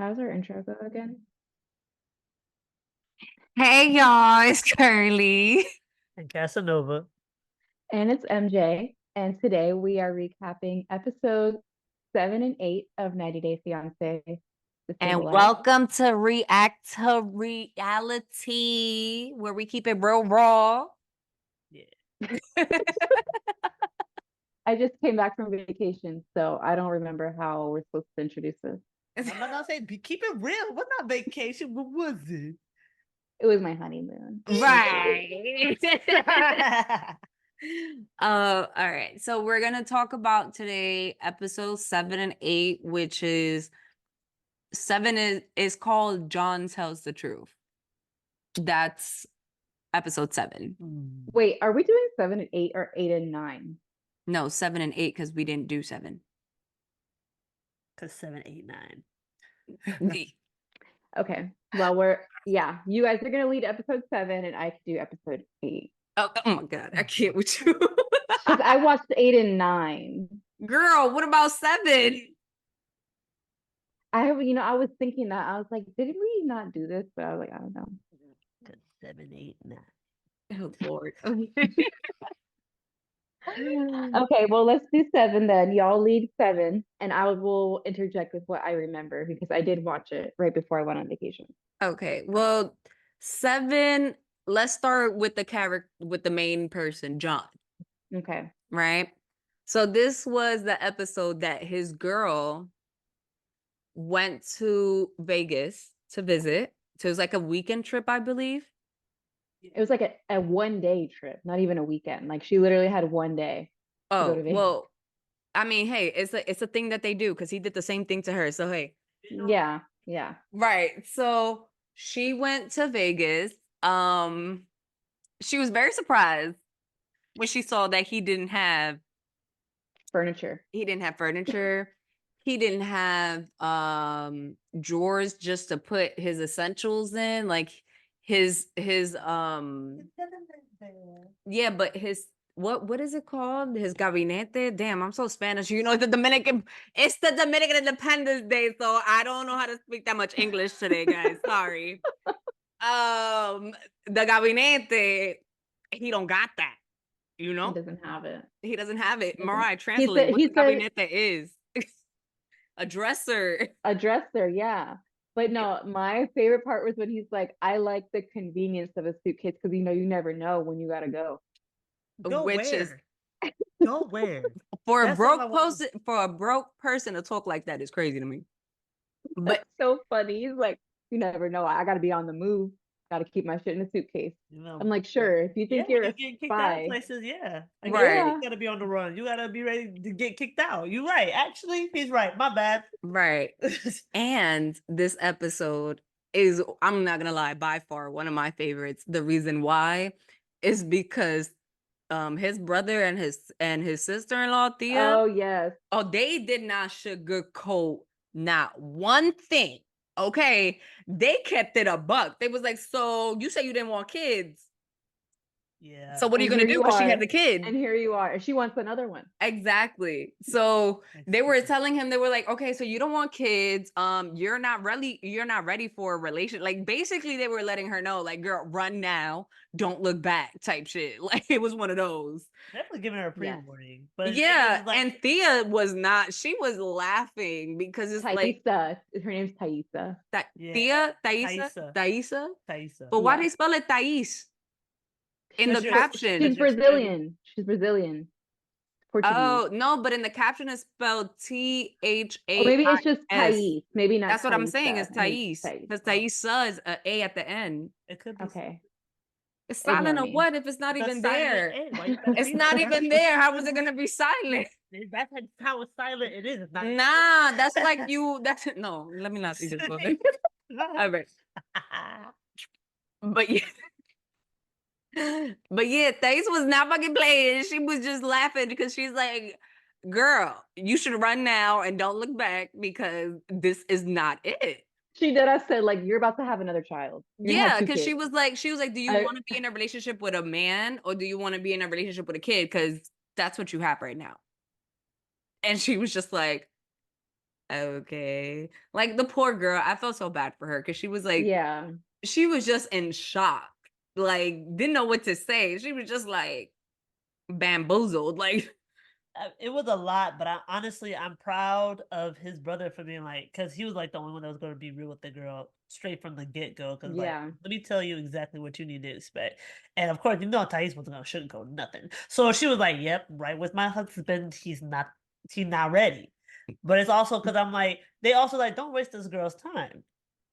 How's our intro go again? Hey y'all, it's Curly. And Casanova. And it's MJ. And today we are recapping episodes 7 and 8 of 90 Day Fiance, The And Single Life. welcome to React to Reality, where we keep it real raw. Yeah. I just came back from vacation, so I don't remember how we're supposed to introduce this. I'm not gonna say keep it real. What not vacation? What was it? It was my honeymoon. Right. All right. So we're gonna talk about today episode 7 and 8, which is 7 is called John Tells the Truth. That's episode 7. Wait, are we doing 7 and 8 or 8 and 9? No, 7 and 8, because we didn't do 7. Cause 7, 8, 9. Okay. Well, you guys are gonna lead episode 7 and I can do episode 8. Oh my God, I can't with you. Because I watched 8 and 9. Girl, what about 7? I was thinking that. I was like, did we not do this? But I was like, I don't know. Cause 7, 8, 9. Oh Lord. Okay, well, let's do 7 then. Y'all lead 7, and I will interject with what I remember because I did watch it right before I went on vacation. Okay, well, 7, let's start with the main person, John, Okay. right? So this was the episode that his girl went to Vegas to visit. So it was like a weekend trip, I believe. It was like a 1 day trip, not even a weekend. Like she literally had 1 day to go Oh, to Vegas. well, I mean, hey, it's a thing that they do because he did the same thing to her. So hey. Yeah, yeah. Right. So she went to Vegas. She was very surprised when she saw that he didn't have Furniture. He didn't have furniture. He didn't have drawers just to put his essentials in, like his yeah, but his what is it called? His gabinete. Damn, I'm so Spanish. You know, it's the Dominican Independence Day, so I don't know how to speak that much English today, guys. Sorry. The gabinete, he don't got that. You know? He doesn't have it. He doesn't have it. He doesn't. Mariah, translate what He the said gabinete is. A dresser. a dresser, yeah. But no, my favorite part was when he's like, I like the convenience of a suitcase because you never know when you gotta go. Go Which is where? Go where? for a That's all I broke want. person for a broke person to talk like that is crazy to me. But That's so funny. He's like, you never know. I gotta be on the move. Gotta keep my shit in a suitcase. You know, I'm like, sure, if you yeah, think when you're you a get kicked out of spy. places, yeah. I Right. guess Yeah. you gotta be on the run. You gotta be ready to get kicked out. You're right. Actually, he's right. My bad. right. And this episode is, I'm not gonna lie, by far one of my favorites. The reason why is because his brother and his sister-in-law Thea, Oh yes. they did not sugarcoat not one thing. Okay, they kept it a buck. They was like, so you say you didn't want kids. Yeah. So what are you And gonna here do? you Because she are. has a kid. And here you are. She wants another one. Exactly. So they were telling him, they were like, okay, so you don't want kids. You're not ready for a relation. Like basically they were letting her know, like, girl, run now, don't look back type shit. Like it was one of those. Definitely giving her a pre-warning. But Yeah, like, and Thea was not, she was laughing because it's like Thaisa. Her name's Thaisa. that yeah. Thea, Thaisa. Thaisa. But why Yeah. they spell it Thais in the She's caption? She's Brazilian. She's Brazilian. Portuguese. Oh no, but in the caption it's spelled Thais. Oh, maybe it's just Thais. Maybe not. That's what I'm saying. Thaisa. It's I think Thais. Thais. Because Thaisa is a A at the end. It could be. Okay. It's Ignore silent or me. what if it's not The even silent there? A. Why you gotta It's be not there? even there. How is it gonna be silent? That's how silent it is. It's not. Nah, that's like you. That's no. Let me not see this book. All right, but yeah. But yeah, Thais was not fucking playing. She was just laughing because she's like, girl, you should run now and don't look back because this is not it. She did. I said, like, you're about to have another child. Yeah, because she was like, do you I- want to be in a relationship with a man or do you want to be in a relationship with a kid? Because that's what you have right now. And she was just like, Okay. Like the poor girl, I felt so bad for her because she was like, Yeah. she was just in shock. Like, didn't know what to say. She was just like bamboozled. Like, It was a lot, but honestly, I'm proud of his brother for being like, because he was like the only one that was going to be real with the girl straight from the get go. Because like, Yeah. let me tell you exactly what you need to expect. And of course, you know, Thais wasn't going to sugarcoat nothing. So she was like, "Yep, right with my husband. He's not ready." But it's also because I'm like, they also like, don't waste this girl's time.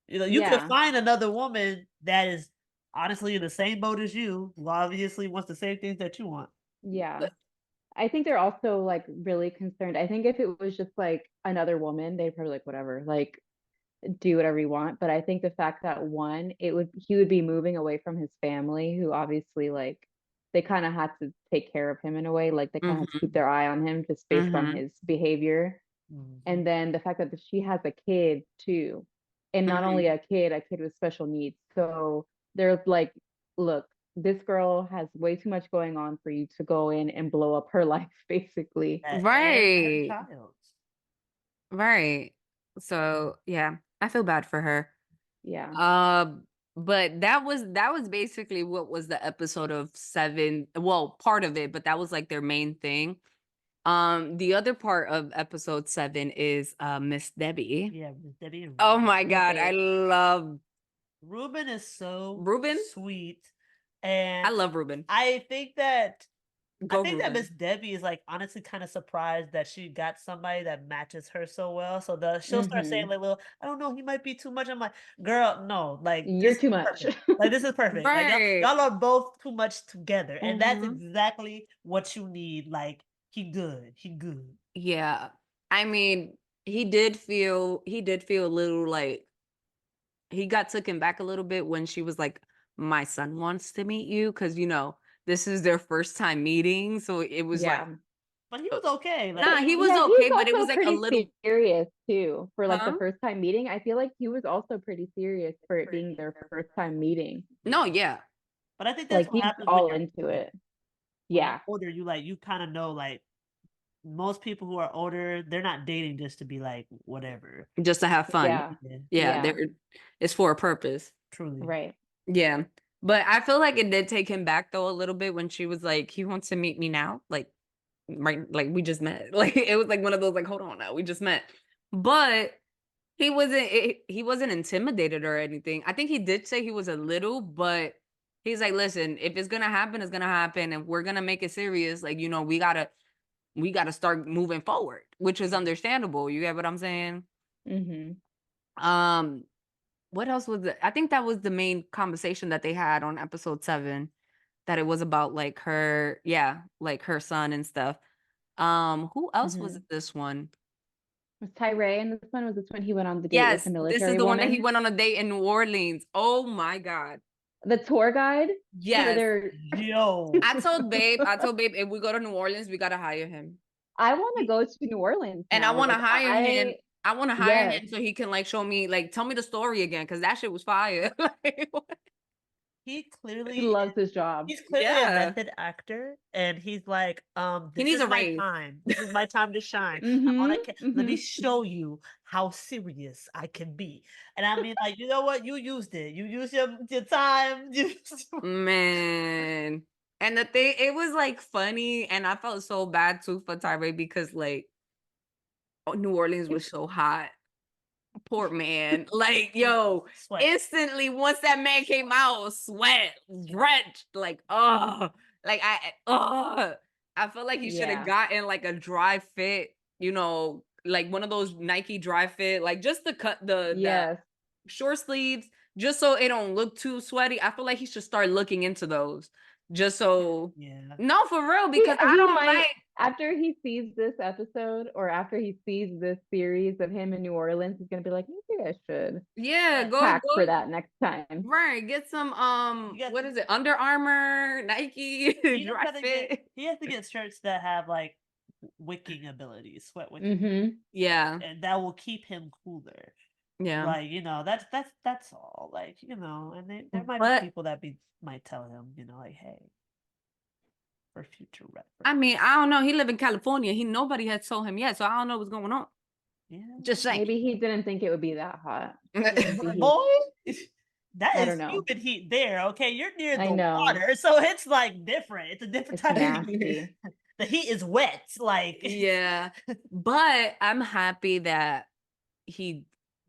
You know, you could Yeah. find another woman that is honestly in the same boat as you, who obviously wants the same things that you want. Yeah. I think they're also like really concerned. I think if it was just like another woman, they'd probably like whatever, like do whatever you want. But I think the fact that one, he would be moving away from his family, who obviously like they kind of had to take care of him in a way, like they kind of had to keep mhm, their eye on him just based on mhm, his behavior. Mhm. And then the fact that she has a kid too, and not only mhm. a kid with special needs. So they're like, look, this girl has way too much going on for you to go in and blow up her life, basically. And her Right. child. Right. So yeah, I feel bad for her. Yeah. But that was basically what was the episode of 7. Well, part of it, but that was like their main thing. The other part of episode 7 is Miss Debbie. Yeah, Miss Debbie and Oh Ruben. my God, I Okay. love Ruben is so Ruben. sweet, I and love Ruben. I think that Go Miss Ruben. Debbie is like honestly kind of surprised that she got somebody that matches her so well. So she'll start saying Hmm. like, "Well, I don't know, he might be too much." I'm like, "Girl, no, like You're this is too much. perfect. Like this is perfect. Like Right. y'all are both too much together, and that's Hmm. exactly what you need. Like he good, he good." Yeah. I mean, he did feel a little like he got taken back a little bit when she was like, "My son wants to meet you," because this is their first time meeting, so it was like, Yeah. But he was okay. Like nah, he he was was Yeah, he's okay, but it was also like a pretty little, serious too for like the huh? first time meeting. I feel like he was also pretty serious for it being their first time meeting. No, yeah. yeah, But I think that's Like what he's happens when all you're into older. it. When you're Yeah. older, you kind of know like most people who are older, they're not dating just to be like whatever. just to have fun. Yeah. Yeah, Yeah, Yeah. there, it's for a purpose. truly. Right. Yeah, but I feel like it did take him back though a little bit when she was like, "He wants to meet me now," like right, like we just met. Like it was like one of those like, "Hold on now, we just met," but he wasn't intimidated or anything. I think he did say he was a little, but he's like, listen, if it's gonna happen, it's gonna happen, and we're gonna make it serious. Like, we gotta start moving forward, which is understandable. You get what I'm saying? Hmm. Um, what else was it? I think that was the main conversation that they had on episode 7, that it was about like her, yeah, like her son and stuff. Who else was Hmm. it this one? Was Tyree in this one? Was this when he went on the date with the Yes, this is military the one that he woman? went on a date in New Orleans. Oh my God. The tour guide for Yes. their Yo, I told Babe, if we go to New Orleans, we gotta hire him. I want to he, go to New Orleans And I now. wanna Like hire him. I wanna hire yes, him so he can like show me, like tell me the story again, because that shit was fire. Like, what? he he clearly loves his job. he's clearly a Yeah. method actor, and he's like, He this needs is a my raise. time. This is my time to shine. Hmm. Let me Hmm. show you how serious I can be. And I mean, like, you know what? You used it. You used your time. Man. And the thing, it was like funny, and I felt so bad too for Tyree because like New Orleans was so hot. Poor man. Like, yo, Sweat. instantly once that man came out, sweat, drenched, like, oh, like I felt like he should have Yeah. gotten like a dry fit, like one of those Nike dry fit, like just to cut the Yes. short sleeves, just so it don't look too sweaty. I feel like he should start looking into those, just so. Yeah. No, for real, He because I he don't might like. after he sees this episode or after he sees this series of him in New Orleans, he's gonna be like, maybe I should Yeah, go pack for go. that next time. Right, get some You got what is it? Under Armour, Nike, he just dry got to get fit. he has to get shirts that have like wicking abilities, sweat wicking, Hmm. Yeah, and that will keep him cooler. yeah. Like, that's all. Like, and there might be But people that might tell him, like, hey, for future I reference. mean, I don't know. He live in California. Nobody has told him yet, so I don't know what's going on. Yeah. Just saying. Maybe he didn't think it would be that hot. Boy, that I is don't know. humid heat there. Okay, you're near I the know. water, so it's like different. It's a different It's type of heat. nasty. The heat is wet. Like, Yeah. But I'm happy that he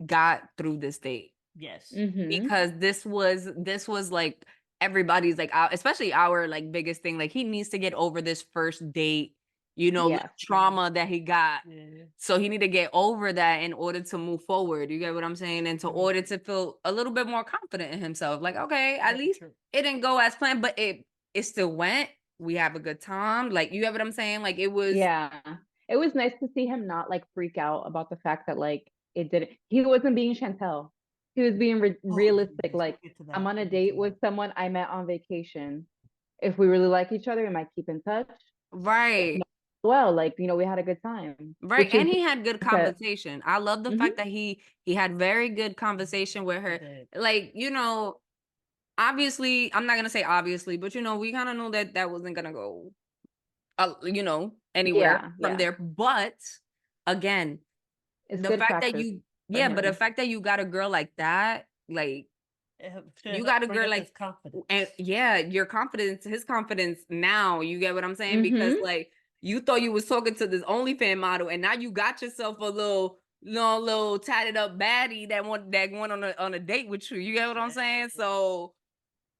got through this date yes. because this was like everybody's like especially our like biggest thing. Like he needs to get over this first date, like, Yes. trauma that he got. Yeah. So he need to get over that in order to move forward. You get what I'm saying? And to Mhm. order to feel a little bit more confident in himself. Like, okay, at Very least true. it didn't go as planned, but it still went. We have a good time. Like, you get what I'm saying? Like, it was Yeah. It was nice to see him not like freak out about the fact that like he wasn't being Chantel. He was being realistic. yes, we'll Like, get to I'm that. on a We'll get date to with that. someone I met on vacation. If we really like each other, we might keep in touch. right. Well, like, we had a good time. Right. Which is And he had good because conversation. I love the Mhm. fact that he had very good conversation with her. did. Like, obviously, I'm not gonna say obviously, but we kind of know that that wasn't gonna go anywhere Yeah, from yeah. there. But again, It's the good fact that practice for but the him. fact that you got a girl like that, like, It you helped got a bring girl up like his confidence. and yeah, your confidence, his confidence now, you get what I'm saying? Because Mhm. like you thought you was talking to this OnlyFans model, and now you got yourself a little tatted up baddie that went on a date with you. You get what I'm saying? So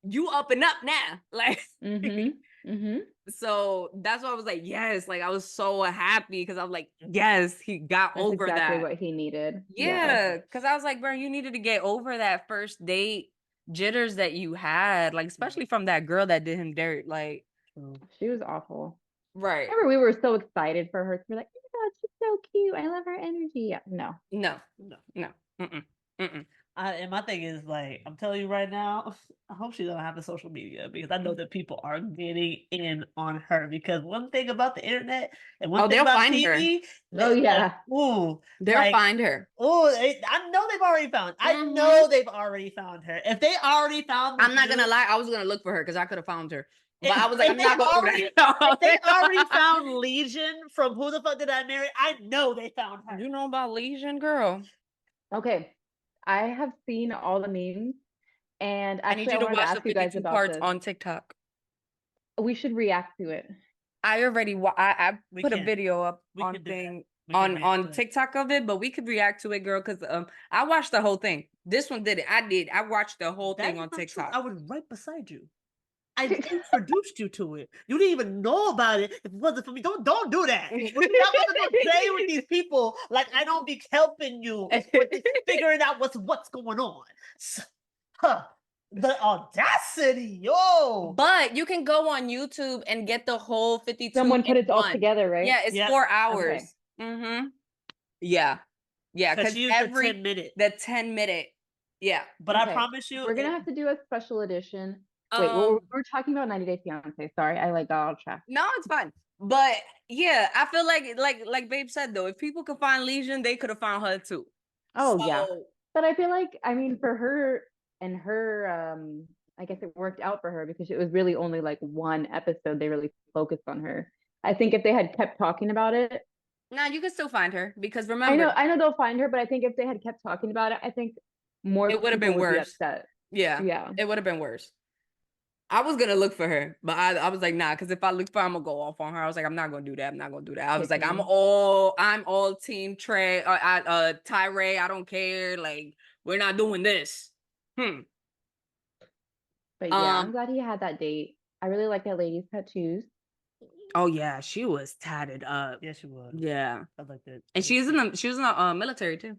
you up and up now. Like Mhm. Mhm. so that's why I was like, yes, like I was so happy because I was like, yes, he got That's over exactly that. what he needed. Yeah. Yeah, because I was like, bro, you needed to get over that first date jitters that you had, like especially from that girl that did him dirt. Like, True. She was awful. right. Remember, we were so excited for her to be like, oh my God, she's so cute. I love her energy. Yeah, no. No, No. no. Mm-mm. Mm-mm. And my thing is like, I'm telling you right now, I hope she don't have the social media because I know that people are getting in on her. Because one thing about the internet and one Oh, thing they'll about find her. TV, Oh, yeah. ooh, They'll like, find her. I know they've already found. I Mhm. know they've already found her. If they already found, I'm not gonna dude, lie, I was gonna look for her because I could have found her. But I was like, if I'm they not going over already, that. if they already found Legion from Who the Fuck Did I Marry, I know they found her. You know about Legion, girl. Okay. I have seen all the memes. And I need actually, you I to wanted to watch the ask you guys 52 about parts this. on TikTok. We should react to it. I already I We put a can. video up We on can do that. thing We can react to on it. TikTok of it, but we could react to it, girl, because I watched the whole thing. This one did it. I did. I watched the whole That thing is on not true. TikTok. I was right beside you. I introduced you to it. You didn't even know about it if it wasn't for me. Don't do that. You're not gonna play with these people like I don't be helping you with figuring out what's going on. The audacity, yo. But you can go on YouTube and get the whole 52 Someone put in it all one. together, right? Yeah, it's Yep. 4 Okay. hours. Mm-hmm. Yeah. Yeah, Because because she used the 10-minute. the 10-minute. Yeah. But I Okay. promise you, We're gonna have to do a special edition. Wait, Um, we're talking about 90 Day Fiance. Sorry, I like got all track. no, it's fine. But yeah, I feel like Babe said though, if people could find Legion, they could have found her too. Oh yeah. So, But I feel like, I mean, for her and her, I guess it worked out for her because it was really only like one episode they really focused on her. I think if they had kept talking about it, nah, you can still find her because I remember, know they'll find her, but I think if they had kept talking about it, I think more it would have people been would be worse. upset. Yeah, Yeah. it would have been worse. I was gonna look for her, but I was like, nah, because if I look for her, I'm gonna go off on her. I was like, I'm not gonna do that. I'm not gonna do that. I was like, Pick I'm me. all team Trey, Tyree. I don't care. Like, we're not doing this. But yeah, I'm Um. glad he had that date. I really like that lady's tattoos. Oh yeah, she was tatted up. yes, she was. Yeah, I like that. and she was in the military too.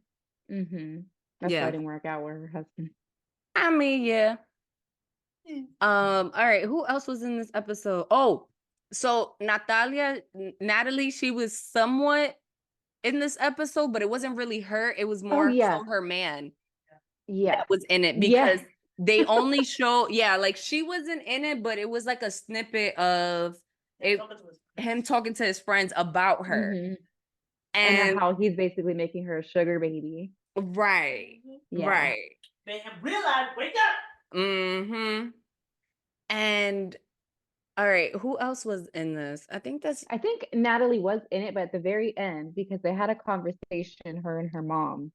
Mm-hmm. That's why Yeah. it didn't work out with her husband. I mean, yeah. All right, who else was in this episode? Oh, so Natalie, she was somewhat in this episode, but it wasn't really her. It was Oh more yeah. so her man Yeah. that was in it Yeah. because they only show, yeah, like she wasn't in it, but it was like a snippet of him talking to his friends about her. Mhm. And And how he's basically making her a sugar baby. right, Yeah. right. Made him realize, wake up. Mm-hmm. And All right, who else was in this? I think that's I think Natalie was in it, but at the very end, because they had a conversation, her and her mom.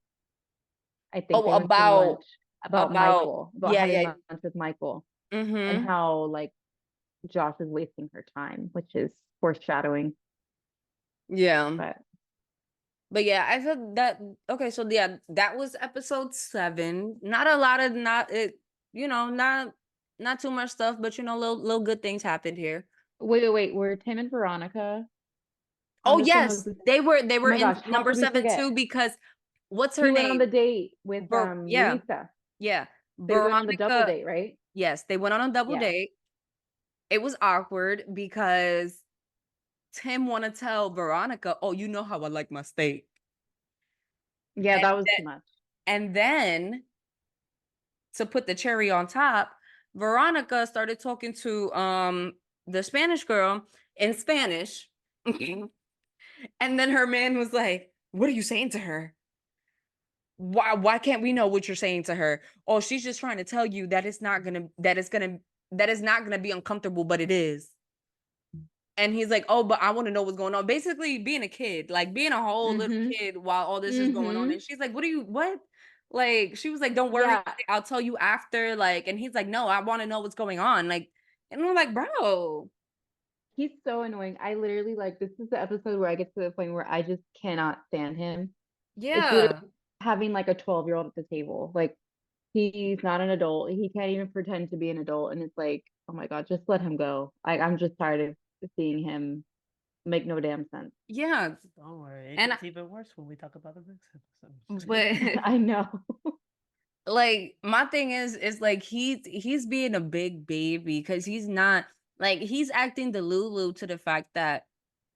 I think oh they went to lunch about about Michael, about yeah, having yeah. lunch with Michael, and Mm-hmm. how like Josh is wasting her time, which is foreshadowing. Yeah. But But yeah, I feel that okay, so yeah, that was episode 7. Not a lot of not it, not too much stuff, but little good things happened here. wait, were Tim and Veronica on Oh this one? yes, they Oh were my in gosh, how number could we 7 forget? too because what's her He went on the name? date with Yeah, Luisa. yeah. They went on the double Veronica, date, right? yes, they went on a double Yeah. date. It was awkward because Tim want to tell Veronica, "Oh, you know how I like my steak." Yeah, And that was then, too much. and then to put the cherry on top, Veronica started talking to the Spanish girl in Spanish. And then her man was like, "What are you saying to her? Why can't we know what you're saying to her? Oh, she's just trying to tell you that that is not gonna be uncomfortable, but it is." And he's like, "Oh, but I want to know what's going on." Basically, being a kid, like being a whole little Mm-hmm. kid while all this is going on. Mm-hmm. And she's like, what?" Like, she was like, "Don't worry, Yeah, I'll tell you after." Like, and he's like, "No, I want to know what's going on." Like, and I'm like, "Bro, he's so annoying. I literally like this is the episode where I get to the point where I just cannot stand him. It's literally yeah, having like a 12-year-old at the table. Like he's not an adult. He can't even pretend to be an adult. And it's like, oh my God, just let him go. I'm just tired of seeing him make no damn sense. yeah." Don't worry, it And gets even worse when we talk about the next episode. but I know. like my thing is like he's being a big baby because he's not like he's acting the Lulu to the fact that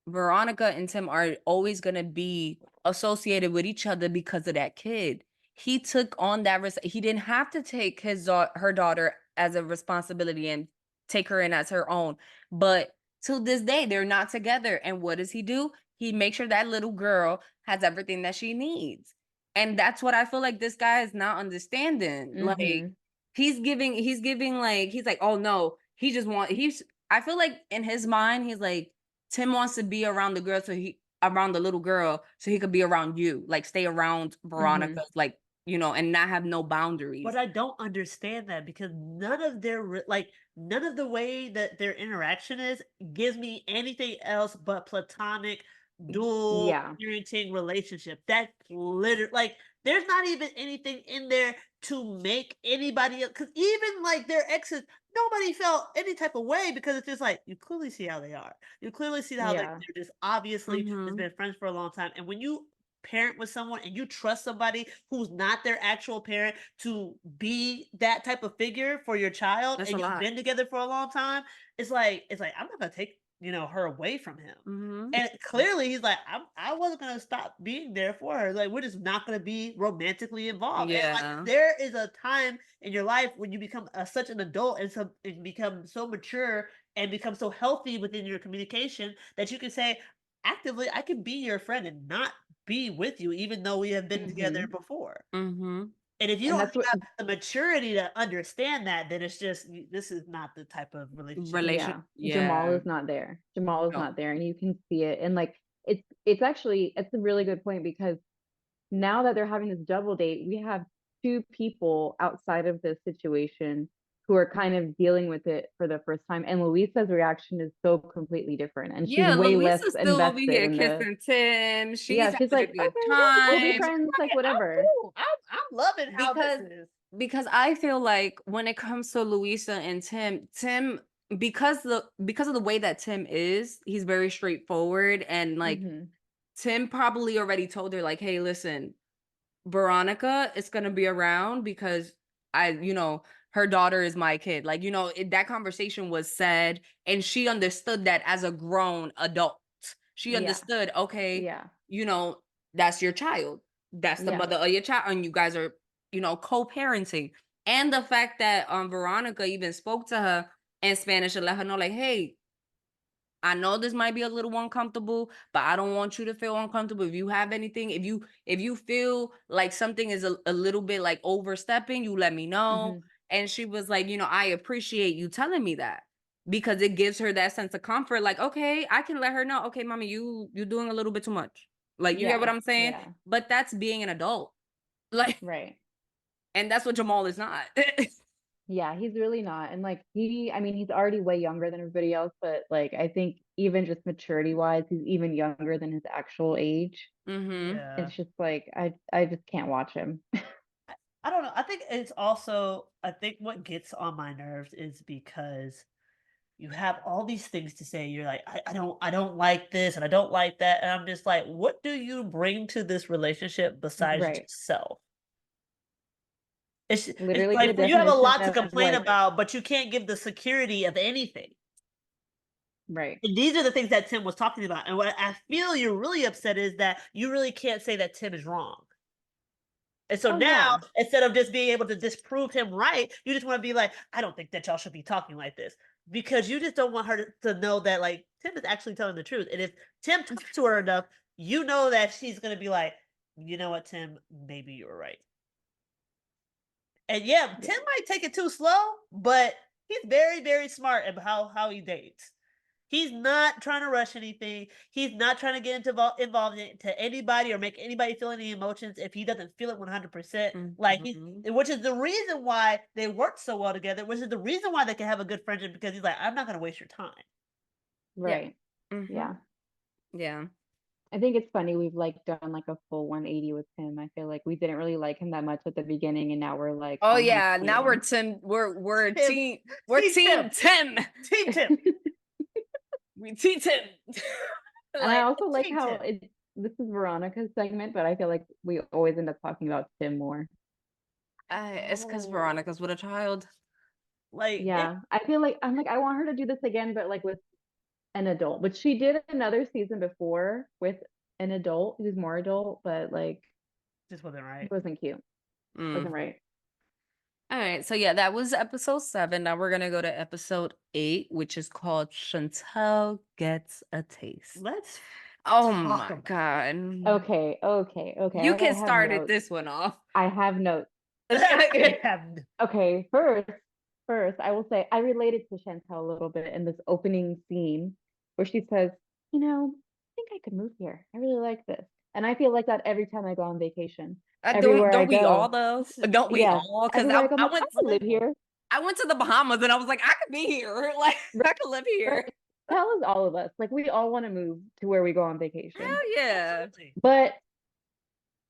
Veronica and Tim are always gonna be associated with each other because of that kid. He took on that risk. He didn't have to take her daughter as a responsibility and take her in as her own. But to this day, they're not together. And what does he do? He makes sure that little girl has everything that she needs. And that's what I feel like this guy is not understanding. Like Hmm. he's giving like he's like, oh no, he's I feel like in his mind, he's like, Tim wants to be around the girl around the little girl so he could be around you, like stay around Hmm. Veronica's like, and not have no boundaries. But I don't understand that because none of none of the way that their interaction is gives me anything else but platonic dual Yeah. parenting relationship. That literally like there's not even anything in there to make anybody else because even like their exes, nobody felt any type of way because it's just like you clearly see how they are. You clearly see how like Yeah. they're just obviously has Mhm. been friends for a long time. And when you parent with someone and you trust somebody who's not their actual parent to be that type of figure for your child That's a and you've lot. been together for a long time, it's like I'm not gonna take, her away from him. Mhm. And clearly he's like, I wasn't gonna stop being there for her. Like, we're just not gonna be romantically involved. And like Yeah. there is a time in your life when you become such an adult and become so mature and become so healthy within your communication that you can say actively, I can be your friend and not be with you, even though we have been together Hmm. before. Mhm. And if you And don't that's what, have the maturity to understand that, then it's just this is not the type of relationship you Relation yeah, Jamal yeah. is not there. Jamal is No. not there, and you can see it. And like it's actually it's a really good point because now that they're having this double date, we have two people outside of this situation who are kind of dealing with it for the first time. And Luisa's reaction is so completely different. And she's Yeah, way less Luisa's still over invested here in the, kissing Tim. yeah, She's she's having like, a good okay, we'll be time. friends, like I'm whatever. cool. I'm loving how this Because is. because I feel like when it comes to Luisa and Tim because of the way that Tim is, he's very straightforward and like Hmm. Tim probably already told her like, "Hey, listen, Veronica is going to be around because her daughter is my kid." Like, that conversation was said and she understood that as a grown adult. She Yeah, understood, okay, yeah, you know, that's your child. That's the yeah. mother of your child and you guys are, co-parenting. And the fact that Veronica even spoke to her in Spanish and let her know like, "Hey, I know this might be a little uncomfortable, but I don't want you to feel uncomfortable. If you have anything, if you feel like something is a little bit like overstepping, you let me know." Hmm. And she was like, "I appreciate you telling me that because it gives her that sense of comfort. Like, okay, I can let her know, okay, mommy, you're doing a little bit too much. Like, you get what Yeah, I'm saying? yeah. But that's being an adult. Like, Right. and that's what Jamal is not. Yeah, he's really not. And like I mean, he's already way younger than everybody else, but like I think even just maturity wise, he's even younger than his actual age. Mm-hmm. Yeah. It's just like I just can't watch him. I don't know. I think it's also, I think what gets on my nerves is because you have all these things to say. You're like, I don't like this and I don't like that. And I'm just like, what do you bring to this relationship besides Right. yourself? It's Literally the like you have a definition lot to of complain like, about, but you can't give the security of anything. right. And these are the things that Tim was talking about. And what I feel you're really upset is that you really can't say that Tim is wrong. And so Oh now, yeah. instead of just being able to disprove him right, you just want to be like, I don't think that y'all should be talking like this. Because you just don't want her to know that like Tim is actually telling the truth. And if Tim talks to her enough, you know that she's gonna be like, you know what, Tim, maybe you were right. And yeah, Yeah. Tim might take it too slow, but he's very, very smart about how he dates. He's not trying to rush anything. He's not trying to get involved into anybody or make anybody feel any emotions if he doesn't feel it 100%. Like Mm-hmm. which is the reason why they work so well together. Which is the reason why they can have a good friendship because he's like, I'm not going to waste your time. Right. Mm-hmm. Yeah. Yeah. I think it's funny we've like done like a full 180 with him. I feel like we didn't really like him that much at the beginning and now we're like Oh on his yeah. Now we're team. we're Tim. team Tim. Team Tim. We team Tim. And I Like, also like Team how Tim. this is Veronica's segment, but I feel like we always end up talking about Tim more. it's because Oh, Veronica's with a child. like it, Yeah. I feel like I'm like I want her to do this again, but like with an adult. But she did another season before with an adult who's more adult, but like just wasn't it right. wasn't cute. Mm. Wasn't right. All right. So yeah, that was episode 7. Now we're gonna go to episode 8, which is called Chantel Gets a Taste. Let's Oh talk my about God. Okay. You I can have start it notes. this one off. I have notes. I have Okay, first, I will say I related to Chantel a little bit in this opening scene where she says, I think I could move here. I really like this. And I feel like that every time I go on vacation. Don't Everywhere I don't we all go. though? Don't we Yes. all? Because Everywhere I go, I'm I like, I went could live here. I went to the Bahamas and I was like, I could be here. Like I could live here. Right. Tell us all of us. Like we all want to move to where we go on vacation. Hell yeah. absolutely. But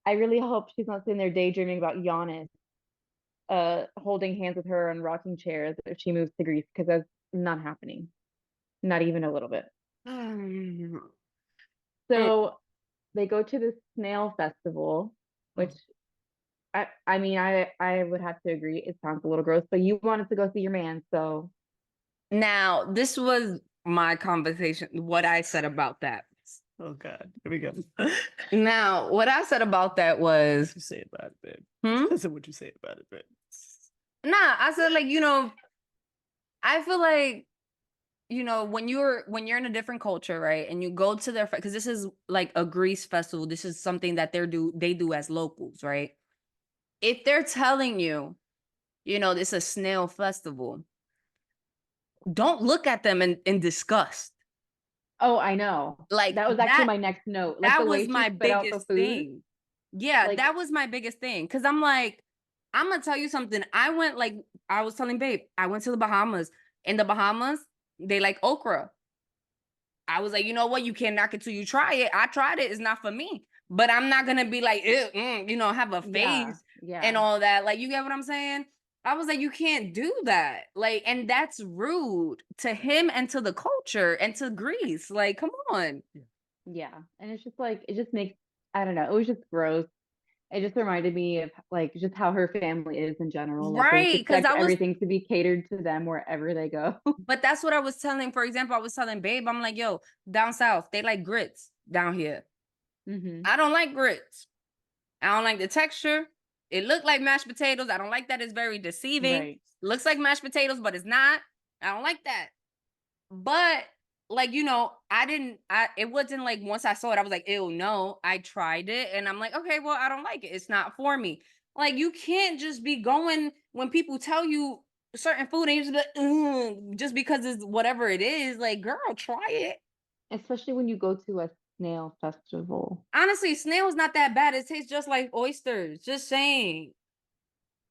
I really hope she's not sitting there daydreaming about Giannis holding hands with her on rocking chairs if she moves to Greece because that's not happening. Not even a little bit. Mm. So they go to this snail festival, which I mean I would have to agree it sounds a little gross, but you wanted to go see your man, so Now, this was my conversation, what I said about that. Oh God, here we go. Now, what I said about that was, you say about it, hmm? babe? What you say about it, babe? Nah, I said like, I feel like, when you're in a different culture, right? And you go to their, because this is like a Greece festival. This is something that they do as locals, right? If they're telling you, it's a snail festival, don't look at them in disgust. oh, I know. Like That was actually my next note. Like that the way was she my spit out the biggest food. thing. Yeah, Like that was my biggest thing. Cause I'm like, I'm gonna tell you something. I was telling Babe, I went to the Bahamas. In the Bahamas, they like okra. I was like, you know what? You can't knock it till you try it. I tried it. It's not for me. But I'm not gonna be like, have a face yeah. and all that. Like, you get what I'm saying? I was like, you can't do that. Like, and that's rude to him and to the culture and to Greece. Like, come on. Yeah. And it's just like it just makes I don't know, it was just gross. It just reminded me of like just how her family is in general. Like they just Right. Cause expect everything to be catered to them wherever they go. but that's what I was telling. For example, I was telling Babe, I'm like, yo, down south, they like grits down here. Mm-hmm. I don't like grits. I don't like the texture. It looked like mashed potatoes. I don't like that. It's very deceiving. Right. Looks like mashed potatoes, but it's not. I don't like that. But like, it wasn't like once I saw it, I was like, ew, no. I tried it and I'm like, okay, well, I don't like it. It's not for me. Like, you can't just be going when people tell you certain food and you just be like, "Ugh," just because it's whatever it is. Like, girl, try it. Especially when you go to a snail festival. Honestly, snail's not that bad. It tastes just like oysters. Just saying.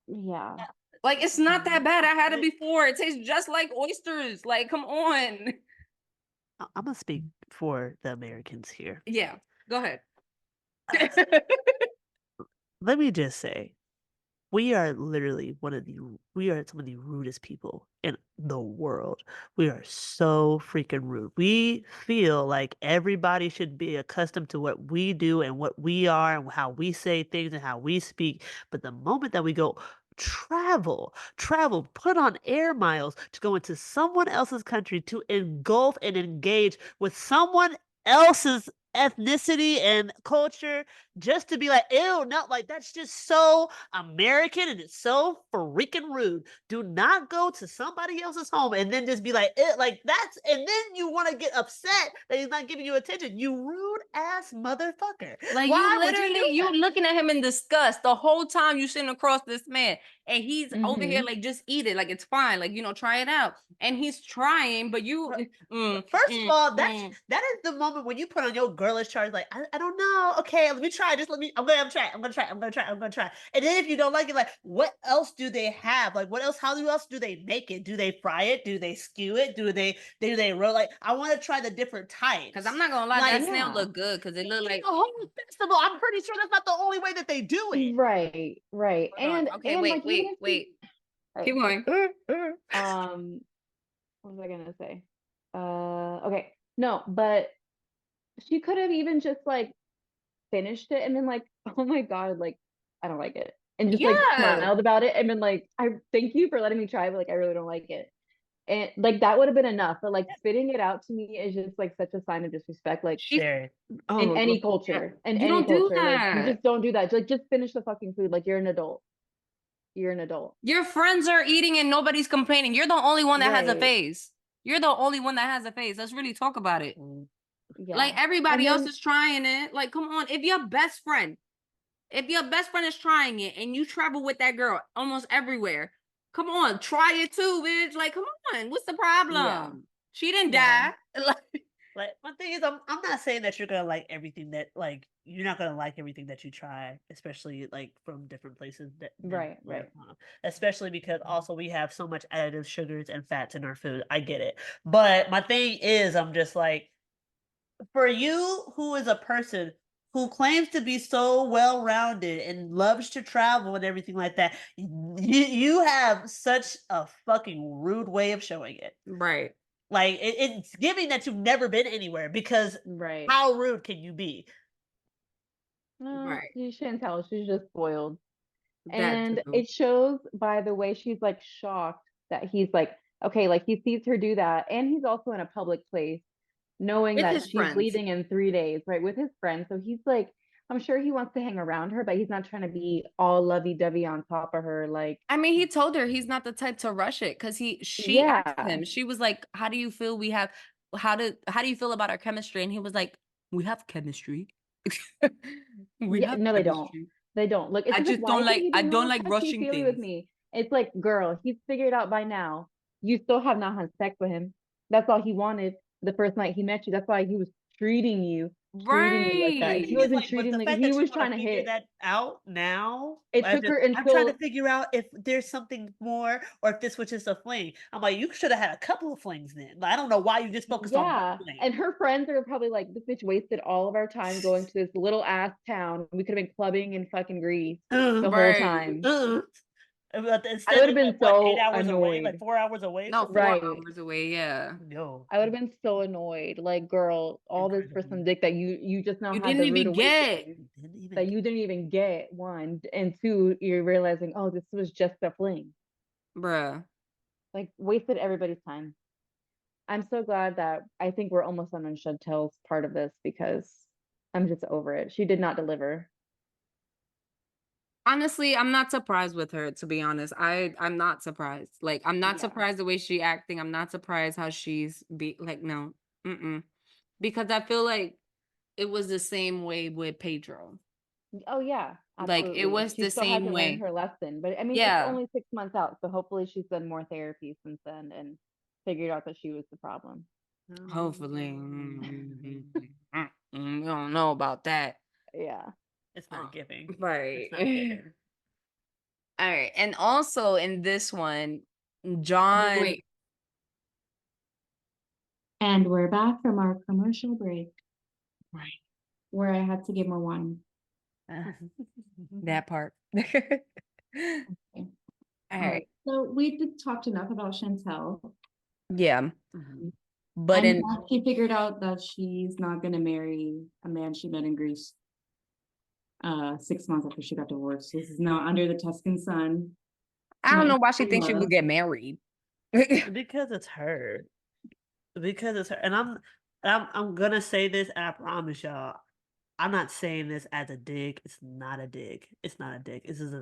Yeah. Like, it's not that bad. I had it But before. It tastes just like oysters. Like, come on. I'm gonna speak for the Americans here. Yeah, go ahead. Let me just say, we are literally we are some of the rudest people in the world. We are so freaking rude. We feel like everybody should be accustomed to what we do and what we are and how we say things and how we speak. But the moment that we go travel, put on air miles to go into someone else's country to engulf and engage with someone else's ethnicity and culture just to be like, ew, no, like that's just so American and it's so freaking rude. Do not go to somebody else's home and then just be like, like that's, and then you want to get upset that he's not giving you attention. You rude ass motherfucker. Like, Why you would you do literally, you that? looking at him in disgust the whole time you sitting across this man, and he's over here Mhm. like, just eat it, like it's fine, like, try it out, and he's trying, but you, First of all, that mm. is the moment when you put on your girlish charge, like, I don't know. Okay, let me try. Just let me. I'm gonna try. I'm gonna try. I'm gonna try. I'm gonna try. And then if you don't like it, like, what else do they have? Like, what else? How else do they make it? Do they fry it? Do they skew it? Do they roll? Like, I want to try the different types. Because I'm not gonna lie, Like, that snail Yeah. look good because it look like. the whole festival. I'm pretty sure that's not the only way that they do it. Right, right. Hold on. Okay, And wait, like even if wait. right. Keep going. What was I gonna say? Okay. No, but she could have even just like finished it and been like, oh my God, like I don't like it. And just like Yeah. smiled about it and been like, I thank you for letting me try, but like I really don't like it. And like that would have been enough. But like spitting it out to me is just like such a sign of disrespect. Like She's. Sherry, Oh in my any God. culture. In You any don't do culture. Like you that. just don't do that. Like just finish the fucking food. Like you're an adult. You're an adult. Your friends are eating and nobody's complaining. You're the only one that has a Right. face. You're the only one that has a face. Let's really talk about it. Like, Yeah. everybody And else then is trying it. Like, come on. If your best friend is trying it and you travel with that girl almost everywhere, come on, try it too, bitch. Like, come on. What's the problem? yeah. She didn't Yeah. die. Like, like my thing is, I'm not saying that you're gonna like everything that like you're not gonna like everything that you try, especially like from different places Right, right. especially because also we have so much additives, sugars, and fats in our food. I get it, but my thing is, I'm just like, for you, who is a person who claims to be so well rounded and loves to travel and everything like that, you have such a fucking rude way of showing it. right. Like it's giving that you've never been anywhere because Right. how rude can you be? Right. You shouldn't tell. She's just spoiled. That And too. it shows by the way she's like shocked that he's like, okay, like he sees her do that. And he's also in a public place, knowing With that his she's friends. leaving in 3 days, right? With his friends. So he's like, I'm sure he wants to hang around her, but he's not trying to be all lovey-dovey on top of her. Like, I mean, he told her he's not the type to rush it because she asked yeah. him, she was like, how do you feel how do you feel about our chemistry? And he was like, we have chemistry. We Yeah, have no, they don't. chemistry. They don't. Look, it's just like, why couldn't you I be don't more like rushing touchy-feely with things. me? It's like, girl, he's figured out by now. You still have not had sex with him. That's all he wanted the first night he met you. That's why he was treating you like My that. thing He Right. is wasn't like, but treating the like fact he that you was want trying to to figure hit. that out now, It as took in, her I'm trying to until figure out if there's something more or if this was just a fling. I'm like, you should have had a couple of flings then. Like, I don't know why you just focused on one yeah. fling. And her friends are probably like, this bitch wasted all of our time going to this little ass town. We could have been clubbing in fucking Greece the whole Right. time. But I instead, would they're have like been what, 8 so hours away, like annoyed. 4 hours away No, from four Right. hours away. Yeah. yo, I would have been so annoyed. Like, girl, all this for some incredible. dick that you just now You had didn't the rude even get. awakening Didn't even that you didn't even get, one, and two, you're realizing, oh, this was just a fling. Bruh. Like, wasted everybody's time. I'm so glad that I think we're almost on Chantel's part of this because I'm just over it. She did not deliver. Honestly, I'm not surprised with her, to be honest. I'm not surprised. Like, I'm not Yeah. surprised the way she acting. I'm not surprised how she's like, no. Mm-mm. Because I feel like it was the same way with Pedro. Oh yeah, Like, it absolutely. was She the still had same to learn way. her lesson, but I mean, it's Yeah. only 6 months out, so hopefully she's done more therapy since then and figured out that she was the problem. Hopefully. We don't know about that. Yeah. It's not giving. Right. It's not giving. All right. And also in this one, Wait, John. wait. And we're back from our commercial break. Right. Where I had to give more wine. That part. All right. So we talked enough about Chantel. Yeah. Mhm. But And in now she figured out that she's not gonna marry a man she met in Greece 6 months after she got divorced. This is not under the Tuscan sun. I don't Not know why she thinks she love. would get married. Because it's her. Because it's her. And I'm gonna say this, and I promise y'all, I'm not saying this as a dig. It's not a dig. It's not a dig. This is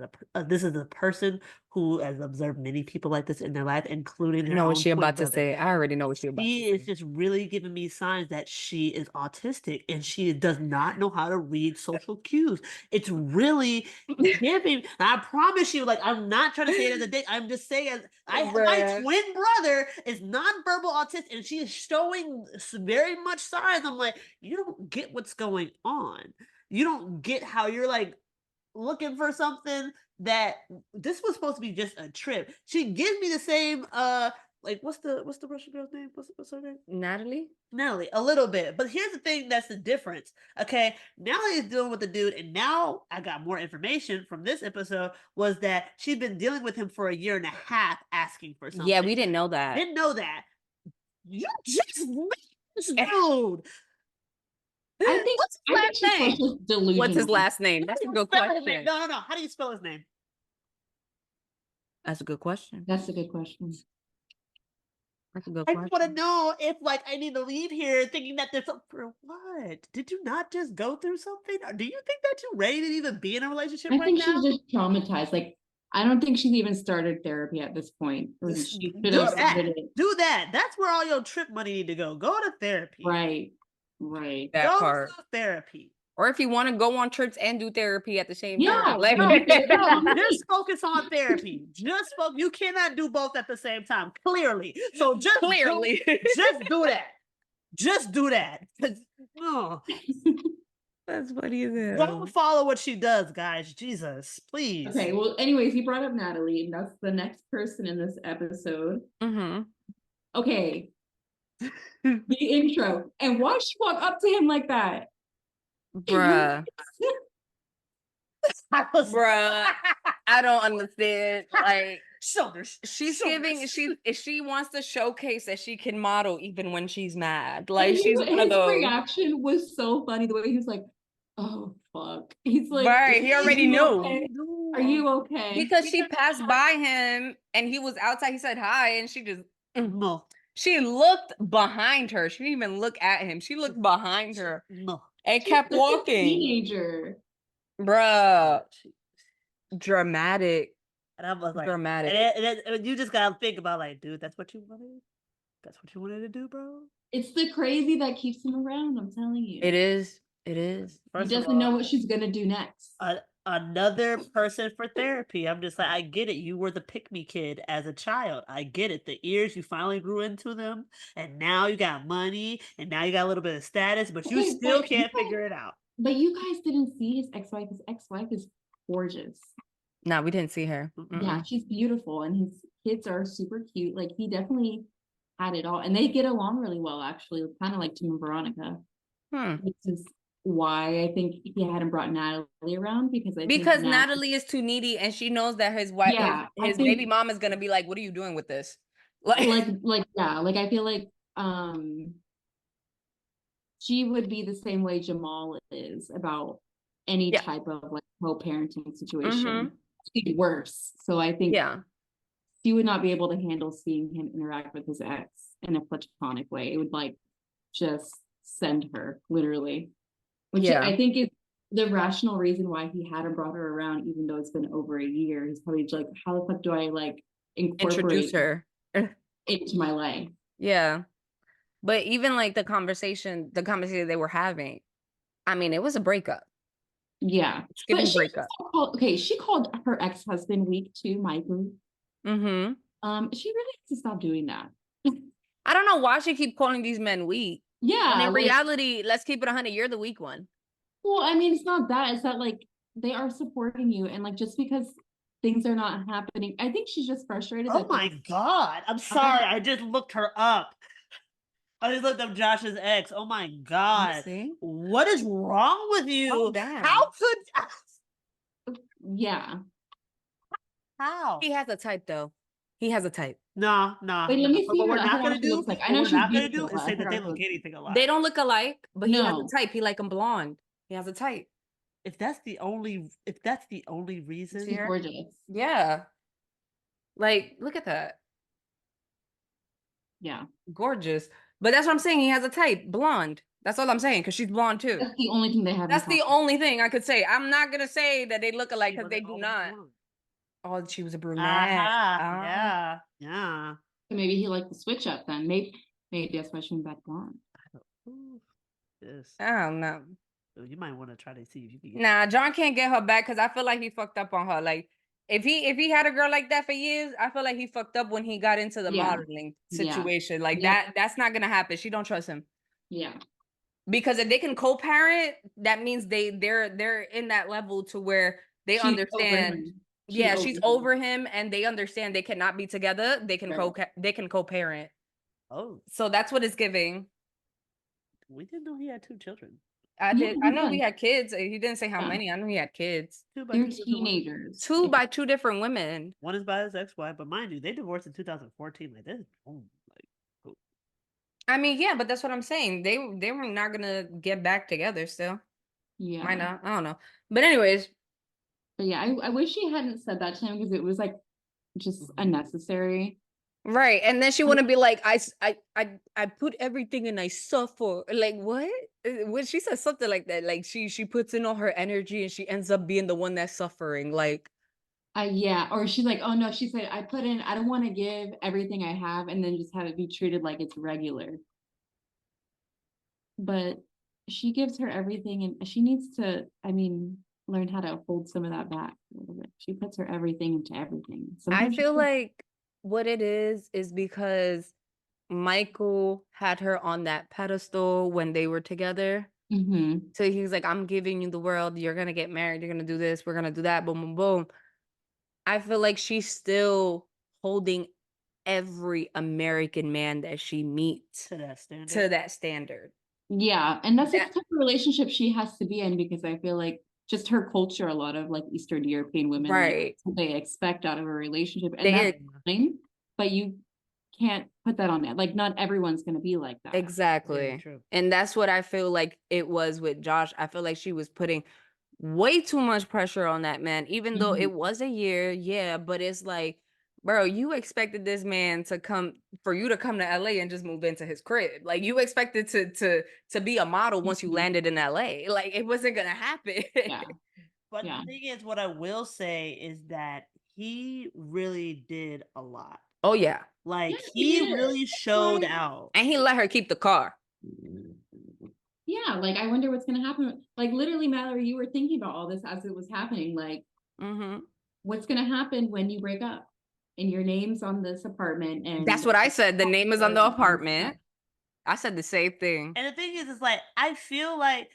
a person who has observed many people like this in their life, including I her know what own she twin about to brother. say. I already know what she about She to is say. just really giving me signs that she is autistic and she does not know how to read social cues. It's really giving. And I promise you, like, I'm not trying to say it as a dick. I'm just saying, my Bruh. twin brother is nonverbal autistic and she is showing very much signs. I'm like, you don't get what's going on. You don't get how you're like looking for something that this was supposed to be just a trip. She gives me the same like what's the Russian girl's name? What's her name? Natalie? Natalie, a little bit. But here's the thing that's the difference. Okay. Natalie is dealing with the dude, and now I got more information from this episode was that she'd been dealing with him for a year and a half asking for something. Yeah, we didn't know that. Didn't know that. You just met this dude. I think What's his last name? delusional. What's his last name? That's a good Spell his name. question. No. How do you spell his name? That's a good question. That's a good question. That's a good I just want to question. know if, like, I need to leave here thinking that there's something for what? Did you not just go through something? Or do you think that you're ready to even be in a relationship I right think now? she's just traumatized. Like, I don't think she's even started therapy at this point. Or she should Do have that. started it. Do that. That's where all your trip money need to go. Go to therapy. Right. That Go part. to therapy. Or if you want to go on trips and do therapy at the same Yeah, time. Like, No, just focus on therapy. Just focus. You cannot do both at the same time, clearly. So just clearly. just do that. Just do that. 'Cause, no. That's funny as hell. Don't follow what she does, guys. Jesus, please. Okay, well, anyways, you brought up Natalie, and that's the next person in this episode. Mm-hmm. Okay. The intro. And why she walk up to him like that? Bruh. Bruh. I don't understand. Like, Shoulders. she's Shoulders. giving, she wants to showcase that she can model even when she's mad. And Like, she's one of his those. reaction was so funny. The way he was like, "Oh fuck," he's like, Right, he already "Are you knew. okay? Are you okay?" Because she passed by him and he was outside. He said hi, and she just No. she looked behind her. She didn't even look at him. She looked behind her No. and She's kept such a walking. teenager. Bruh. Dramatic. And I was like, Dramatic. and you just gotta think about, like, dude, that's what you wanted? That's what you wanted to do, bro? It's the crazy that keeps him around. I'm telling you. It is. It is. He First of doesn't know all, what she's gonna do next. another person for therapy. I'm just like, I get it. You were the pick-me kid as a child. I get it. The ears, you finally grew into them, and now you got money, and now you got a little bit of status, but you Okay, still but can't figure it out. But you guys didn't see his ex-wife. His ex-wife is gorgeous. No, we didn't see her. Yeah, she's beautiful, and his kids are super cute. Like, he definitely had it all, and they get along really well, actually, kind of like Tim and Veronica. Which is why I think he hadn't brought Natalie around, because I Because think Natalie is too needy, and she knows that his wife, Yeah, I his think- baby mom is gonna be like, "What are you doing with this?" like yeah, like I feel like she would be the same way Jamal is about any Yeah. type of like co-parenting situation. Mhm. She'd be worse. So I think Yeah. she would not be able to handle seeing him interact with his ex in a platonic way. It would like just send her, literally. Which Yeah. I think is the rational reason why he hadn't brought her around, even though it's been over a year. He's probably just like, how the fuck do I like Introduce incorporate her. into my life? Yeah. But even like the conversation they were having, I mean, it was a breakup. Yeah. It's But giving she breakup. okay, she called her ex-husband weak too, Michael. Mm-hmm. She really has to stop doing that. I don't know why she keep calling these men weak. When Yeah, in like, reality, let's keep it 100. You're the weak one. well, I mean, it's not that, it's that like they are supporting you, and like just because things are not happening, I think she's just frustrated Oh that my God. I'm sorry. I just looked her up. I just looked up Josh's ex. Oh my God. See? What is wrong with you? Calm down. How could yeah. how? He has a type, though. He has a type. Nah, nah. Wait, let nah. me But see what her. we're I not forgot gonna what she looks do, like. I what know we're she's not gonna do beautiful, is but I say that forgot they what she look looks anything alike. They don't look alike, but he has a No. type. He like him blonde. He has a type. If that's the only reason, See She's her? gorgeous. Yeah. Like, look at that. Yeah. Gorgeous. But that's what I'm saying. He has a type. Blonde. That's all I'm saying, because she's blonde too. That's the only thing they have in That's the common. only thing I could say. I'm not gonna say that they look alike she because they wasn't do always not. blonde. Oh, she was a brunette. Aha, Ah. yeah, yeah. So maybe he liked the switch up then. Maybe that's why she went back blonde. Ooh, yes. I don't know. You might want to try to see if you can get Nah, John can't get her back because I feel like he fucked up on her. Like, if he had a girl like that for years, I feel like he fucked up when he got into the Yeah. modeling Yeah. situation. Like Yep. that's not gonna happen. She don't trust him. Yeah. Because if they can co-parent, that means they're in that level to where they She's over understand. him. Yeah, She's she's over over him and they understand they cannot be together. They can Right. co-parent. Oh, So that's what it's giving. we didn't know he had 2 children. I Yeah, did. I he know he does. had kids. He didn't say how Yeah. many. I know he had kids. 2 by They're 2 different women. teenagers. Two by two different women. One is by his ex-wife, but mind you, they divorced in 2014. Like this, oh. I mean, yeah, but that's what I'm saying. They were not gonna get back together still. Yeah. Might not. I don't know. But anyways, But yeah, I wish she hadn't said that to him because it was like just unnecessary. right. And then she wanna be like, I put everything and I suffer. Like what? When she says something like that, like she puts in all her energy and she ends up being the one that's suffering. Like, Yeah, or she's like, oh no, she said, I don't want to give everything I have and then just have it be treated like it's regular. But she gives her everything and she needs to, I mean, learn how to hold some of that back a little bit. She puts her everything into everything. I Sometimes she feel doesn't. like what it is because Michael had her on that pedestal when they were together. Mhm. So he's like, I'm giving you the world. You're gonna get married. You're gonna do this. We're gonna do that. Boom, boom, boom. I feel like she's still holding every American man that she meets To that standard. to that standard. Yeah, and that's like That- the type of relationship she has to be in because I feel like just her culture, a lot of like Eastern European women, like Right. that's what they expect out of a relationship, and They- that's fine, but you can't put that on that. Like, not everyone's gonna be like that. Exactly. true. And that's what I feel like it was with Josh. I feel like she was putting way too much pressure on that man, even though it was a year. Yeah, but it's like, bro, you expected this man to come for you to come to LA and just move into his crib. Like you expected to be a model once you Mhm. landed in LA. Like it wasn't gonna happen. Yeah. But Yeah. the thing is, what I will say is that he really did a lot. Oh yeah. Like Yeah, he he did. really That's showed why- out. And he let her keep the car. Yeah, like I wonder what's gonna happen. Like literally, Mallory, you were thinking about all this as it was happening. Like, Mm-hmm. what's gonna happen when you break up and your name's on this apartment? And That's what I said. The name is on the and apartment. I said the same thing. And the thing is like I feel like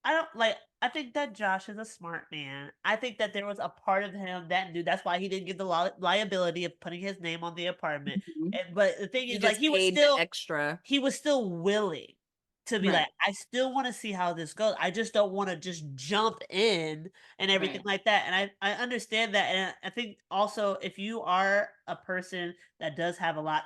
I think that Josh is a smart man. I think that there was a part of him that knew that's why he didn't get the liability of putting his name on the apartment. Mhm. But the thing You is, like, just paid the extra. he was still willing to be Right. like, I still want to see how this goes. I just don't want to just jump in and everything Right. like that. And I understand that. And I think also if you are a person that does have a lot,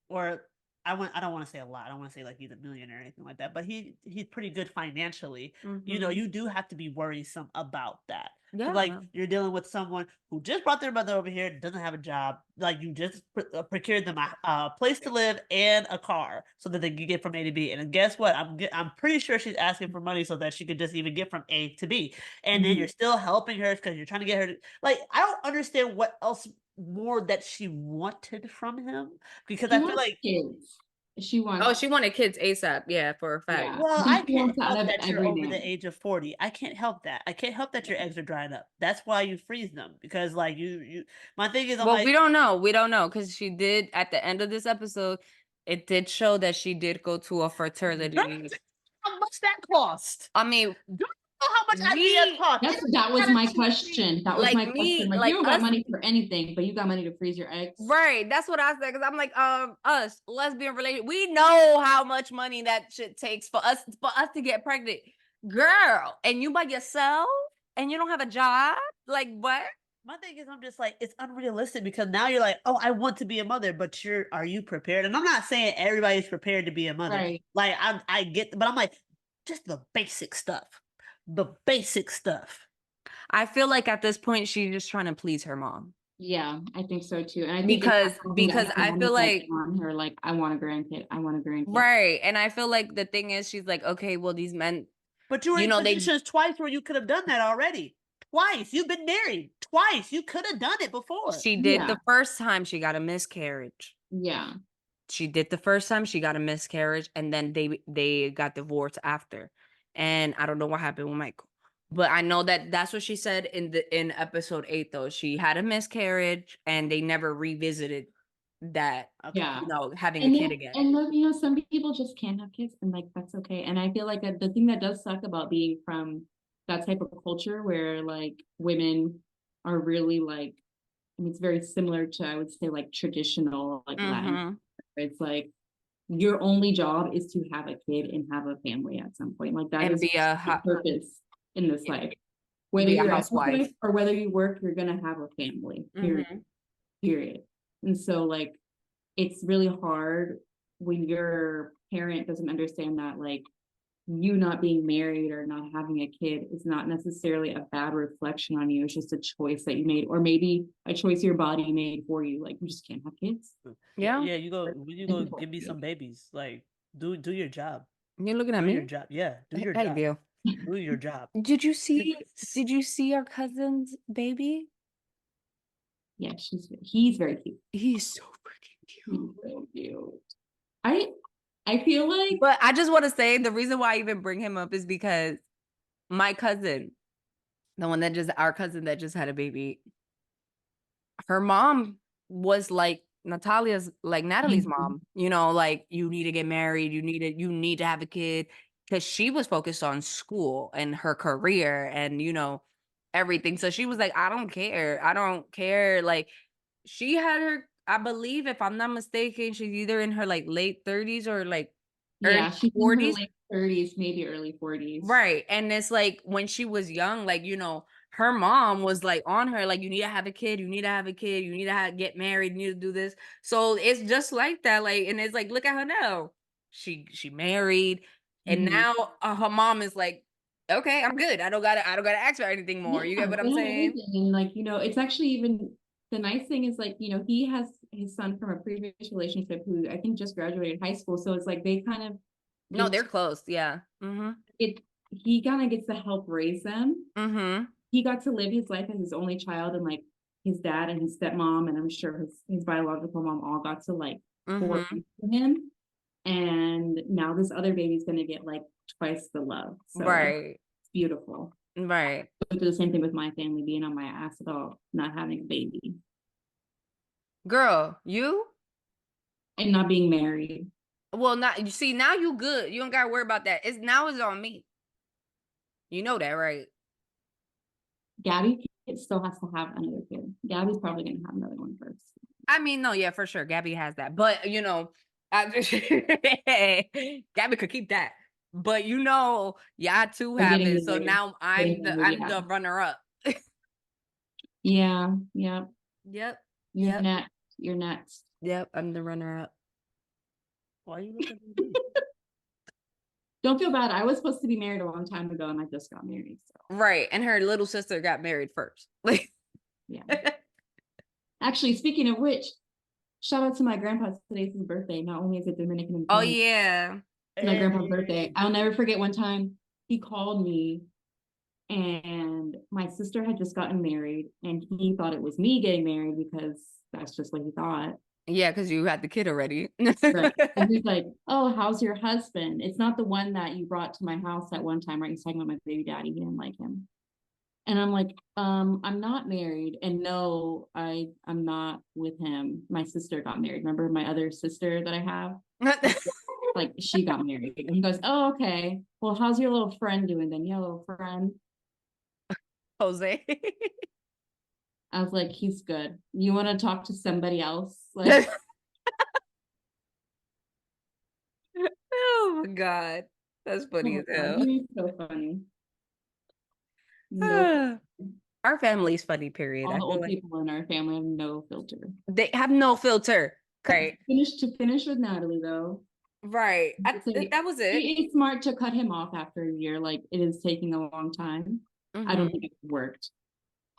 or I don't want to say a lot. I don't want to say like he's a millionaire or anything like that, but he's pretty good financially. You know, Mhm. you do have to be worrisome about that. 'Cause, Yeah. like you're dealing with someone who just brought their mother over here, doesn't have a job. Like you just procured them a place to live and a car so that they can get from A to B. And guess what? I'm pretty sure she's asking for money so that she could just even get from A to B. And then Mhm. you're still helping her because you're trying to get her to, like, I don't understand what else more that she wanted from him because He I feel wants like kids. She wants. Oh, she wanted kids ASAP. Yeah, for a fact. Yeah. Well, I I think she can't wants out help of that you're every over the man. age of 40. I can't help that. I can't help that your eggs are drying up. That's why you freeze them because like my thing is I'm Well, like we don't know. We don't know because she did at the end of this episode. It did show that she did go to a fertility. how much that cost? I mean, Do you know how much We- IVF cost? That was my question. That was Like my me, question. Like, like you don't got us- money for anything, but you got money to freeze your eggs. right? That's what I said because I'm like, us lesbian related. We know how much money that shit takes for us to get pregnant, girl. And you by yourself, and you don't have a job. Like what? My thing is, I'm just like, it's unrealistic because now you're like, oh, I want to be a mother, but are you prepared? And I'm not saying everybody's prepared to be a mother. Right. Like, I get, but I'm like, just the basic stuff. The basic stuff. I feel like at this point she's just trying to please her mom. Yeah, I think so too. And I think Because- it's something because that I mom feel is, like- on her, like, I want a grandkid. I want a grandkid. Right. And I feel like the thing is, she's like, okay, well, these men, But you were You in know, they- positions twice where you could have done that already. Twice. You've been married twice. You could have done it before. she did Yeah. the first time she got a miscarriage. Yeah. She did the first time she got a miscarriage, and then they got divorced after. And I don't know what happened with Michael. But I know that that's what she said in episode 8 though. She had a miscarriage and they never revisited that, Okay. Yeah. having And a kid then- again. And look, some people just can't have kids, and like that's okay. And I feel like the thing that does suck about being from that type of culture where like women are really like, I mean, it's very similar to, I would say, like traditional like Latin. Mhm. It's like your only job is to have a kid and have a family at some point. Like that And is be a your purpose in this life. Whether be a you're a housewife. housewife or whether you work, you're gonna have a family. Period. Mhm. Period. And so like it's really hard when your parent doesn't understand that like you not being married or not having a kid is not necessarily a bad reflection on you. It's just a choice that you made, or maybe a choice your body made for you. Like you just can't have kids. Yeah. Yeah, you go give me some babies. Like do your job. You're looking at Do your me. job. Yeah, do your Hey, job. Bill. Do your job. Did you see our cousin's baby? Yeah, he's very cute. He's so freaking He's cute. so cute. I feel like But I just want to say the reason why I even bring him up is because my cousin, our cousin that just had a baby, her mom was like Natalie's Mhm. mom, like you need to get married, you need to have a kid, because she was focused on school and her career and everything. So she was like, I don't care. Like she had her, I believe, if I'm not mistaken, she's either in her like late 30s or like yeah, early she's in her 40s. late 30s, maybe early 40s. Right. And it's like when she was young, like, her mom was like on her, like, you need to have a kid, you need to have a kid, you need to get married, you need to do this. So it's just like that. Like, and it's like, look at her now. She married, and Mhm. now her mom is like, okay, I'm good. I don't gotta ask for anything more. You Yeah, get what I'm they have saying? everything. And like, it's actually even the nice thing is like, he has his son from a previous relationship who I think just graduated high school. So it's like they kind of No, get- they're close. Yeah. he kind of gets to help raise them. Mm-hmm. He got to live his life as his only child, and like his dad and his stepmom, and I'm sure his biological mom all got to like pour Mm-hmm. into him. And now this other baby's gonna get like twice the love. So Right. it's beautiful. Right. I do the same thing with my family being on my ass about not having a baby Girl, you? and not being married. Well, not you see now you good. You don't gotta worry about that. It's on me. You know that, right? Gabby still has to have another kid. Gabby's probably gonna have another one first. I mean, no, yeah, for sure. Gabby has that. But Gabby could keep that. But y'all two I'm have getting it. So married. now I'm Getting the runner up. Yeah. Yep. You're Yep. next. You're next. Yep. I'm the runner up. Why are you looking at me? Don't feel bad. I was supposed to be married a long time ago, and I just got married. So Right. And her little sister got married first. Like, yeah. Actually, speaking of which, shout out to my grandpa. Today's his birthday. Not only is it Dominican and oh Spanish, yeah. it's my grandpa's birthday. I'll never forget one time he called me, and my sister had just gotten married, and he thought it was me getting married because that's just what he thought. Yeah, because you had the kid already. Right. And he's like, oh, how's your husband? It's not the one that you brought to my house at one time, right? He's talking about my baby daddy. He didn't like him. And I'm like, I'm not married. And no, I'm not with him. My sister got married. Remember my other sister that I have? Like she got married. And he goes, oh, okay. Well, how's your little friend doing then? Your little friend. Jose. I was like, he's good. You want to talk to somebody else? Like, Oh my God. That's funny oh as my God, hell. he's so funny. No, Our family's funny, period. all I the feel old like people in our family have no filter. they have no filter. Right. Finish with Natalie though. Right. It's like, That was it. it's smart to cut him off after a year. Like it is taking a long time. I don't Mhm. think it worked.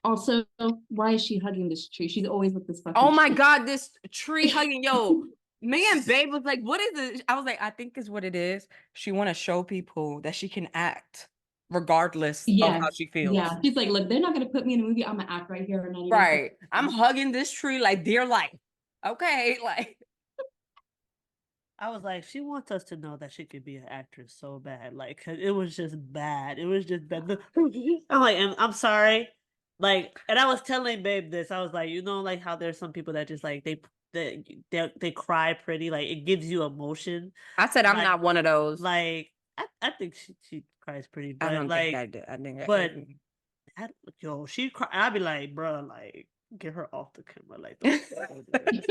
Also, why is she hugging this tree? She's always with this fucking Oh my tree. God, this tree hugging. Yo, me and Babe was like, what is it? I was like, I think is what it is. She want to show people that she can act regardless of how Yes. she feels. Yeah. She's like, look, they're not gonna put me in a movie. I'm gonna act right here. And not even Right. I'm hugging this tree like dear life. Okay. Like, I was like, she wants us to know that she could be an actress so bad. Like, 'cause it was just bad. It was just bad. I'm like, I'm sorry. Like, and I was telling Babe this. I was like, you know, like how there's some people that just like they cry pretty. Like it gives you emotion. I said, I'm Like- not one of those. Like I think she cries pretty, I but don't like think I do. I think but yo, she cry. I'd be like, bro, like get her off the camera. Like don't do it.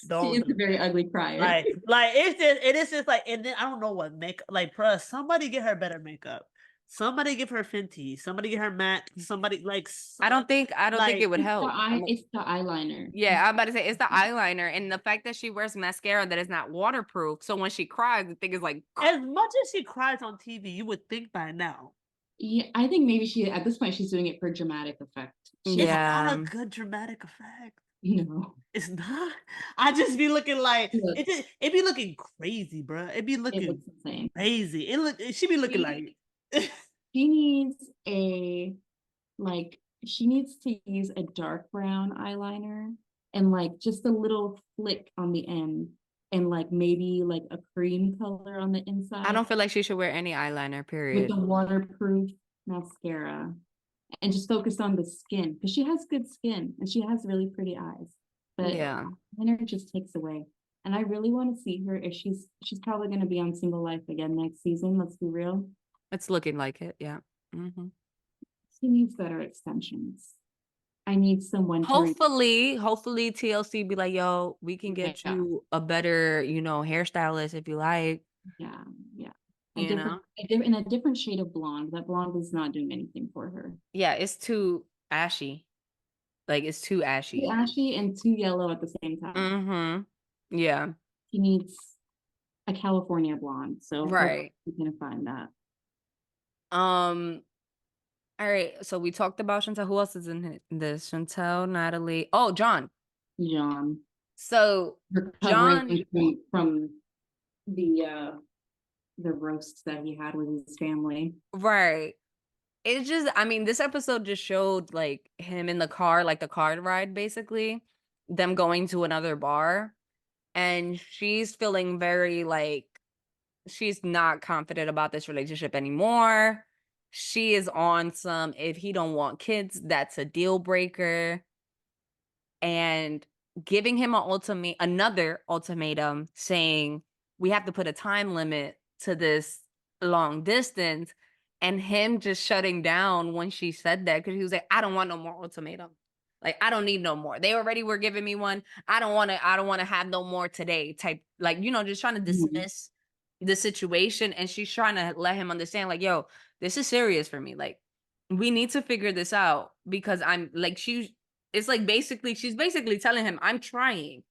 She Don't is do a very ugly crier. like it is just like, and then I don't know what make like bruh, somebody get her better makeup. Somebody give her Fenty. Somebody get her matte. Somebody like I don't think like, it would It's the help. it's the eyeliner. Yeah, I'm about to say it's the eyeliner and the fact that she wears mascara that is not waterproof. So when she cries, the thing is like, as much as she cries on TV, you would think by now. Yeah, I think maybe she at this point she's doing it for dramatic effect. It's Yeah. not a good dramatic effect. No. It's not. I just be looking like Look. it be looking crazy, bruh. It be It looking looks insane. crazy. She be looking like She needs she needs to use a dark brown eyeliner and like just a little flick on the end and like maybe like a cream color on the inside. I don't feel like she should wear any eyeliner, with period. the waterproof mascara and just focus on the skin because she has good skin and she has really pretty eyes. But Yeah. eyeliner just takes away. And I really want to see her if she's probably going to be on Single Life again next season. Let's be real. It's looking like it. Yeah. Mm-hmm. She needs better extensions. I need someone Hopefully TLC be like, yo, we can get Yeah. you a better, hairstylist if you like. yeah. In a different shade of blonde. That blonde is not doing anything for her. Yeah, it's too ashy. Like it's too ashy. Too ashy and too yellow at the same time. Mm-hmm. Yeah. She needs a California blonde. So Right. we can find that. All right. So we talked about Chantel. Who else is in this? Chantel, Natalie. Oh, John. John. So Recovering from the roasts that he had with his family. right. It's just, I mean, this episode just showed like him in the car, like the car ride, basically, them going to another bar. And she's feeling very like she's not confident about this relationship anymore. She is on some, if he don't want kids, that's a deal breaker. And giving him another ultimatum saying we have to put a time limit to this long distance, and him just shutting down when she said that because he was like, I don't want no more ultimatum. Like, I don't need no more. They already were giving me one. I don't want to have no more today type, like, just trying to dismiss the situation. And she's trying to let him understand, like, yo, this is serious for me. Like, we need to figure this out because I'm like, she's basically telling him, I'm trying.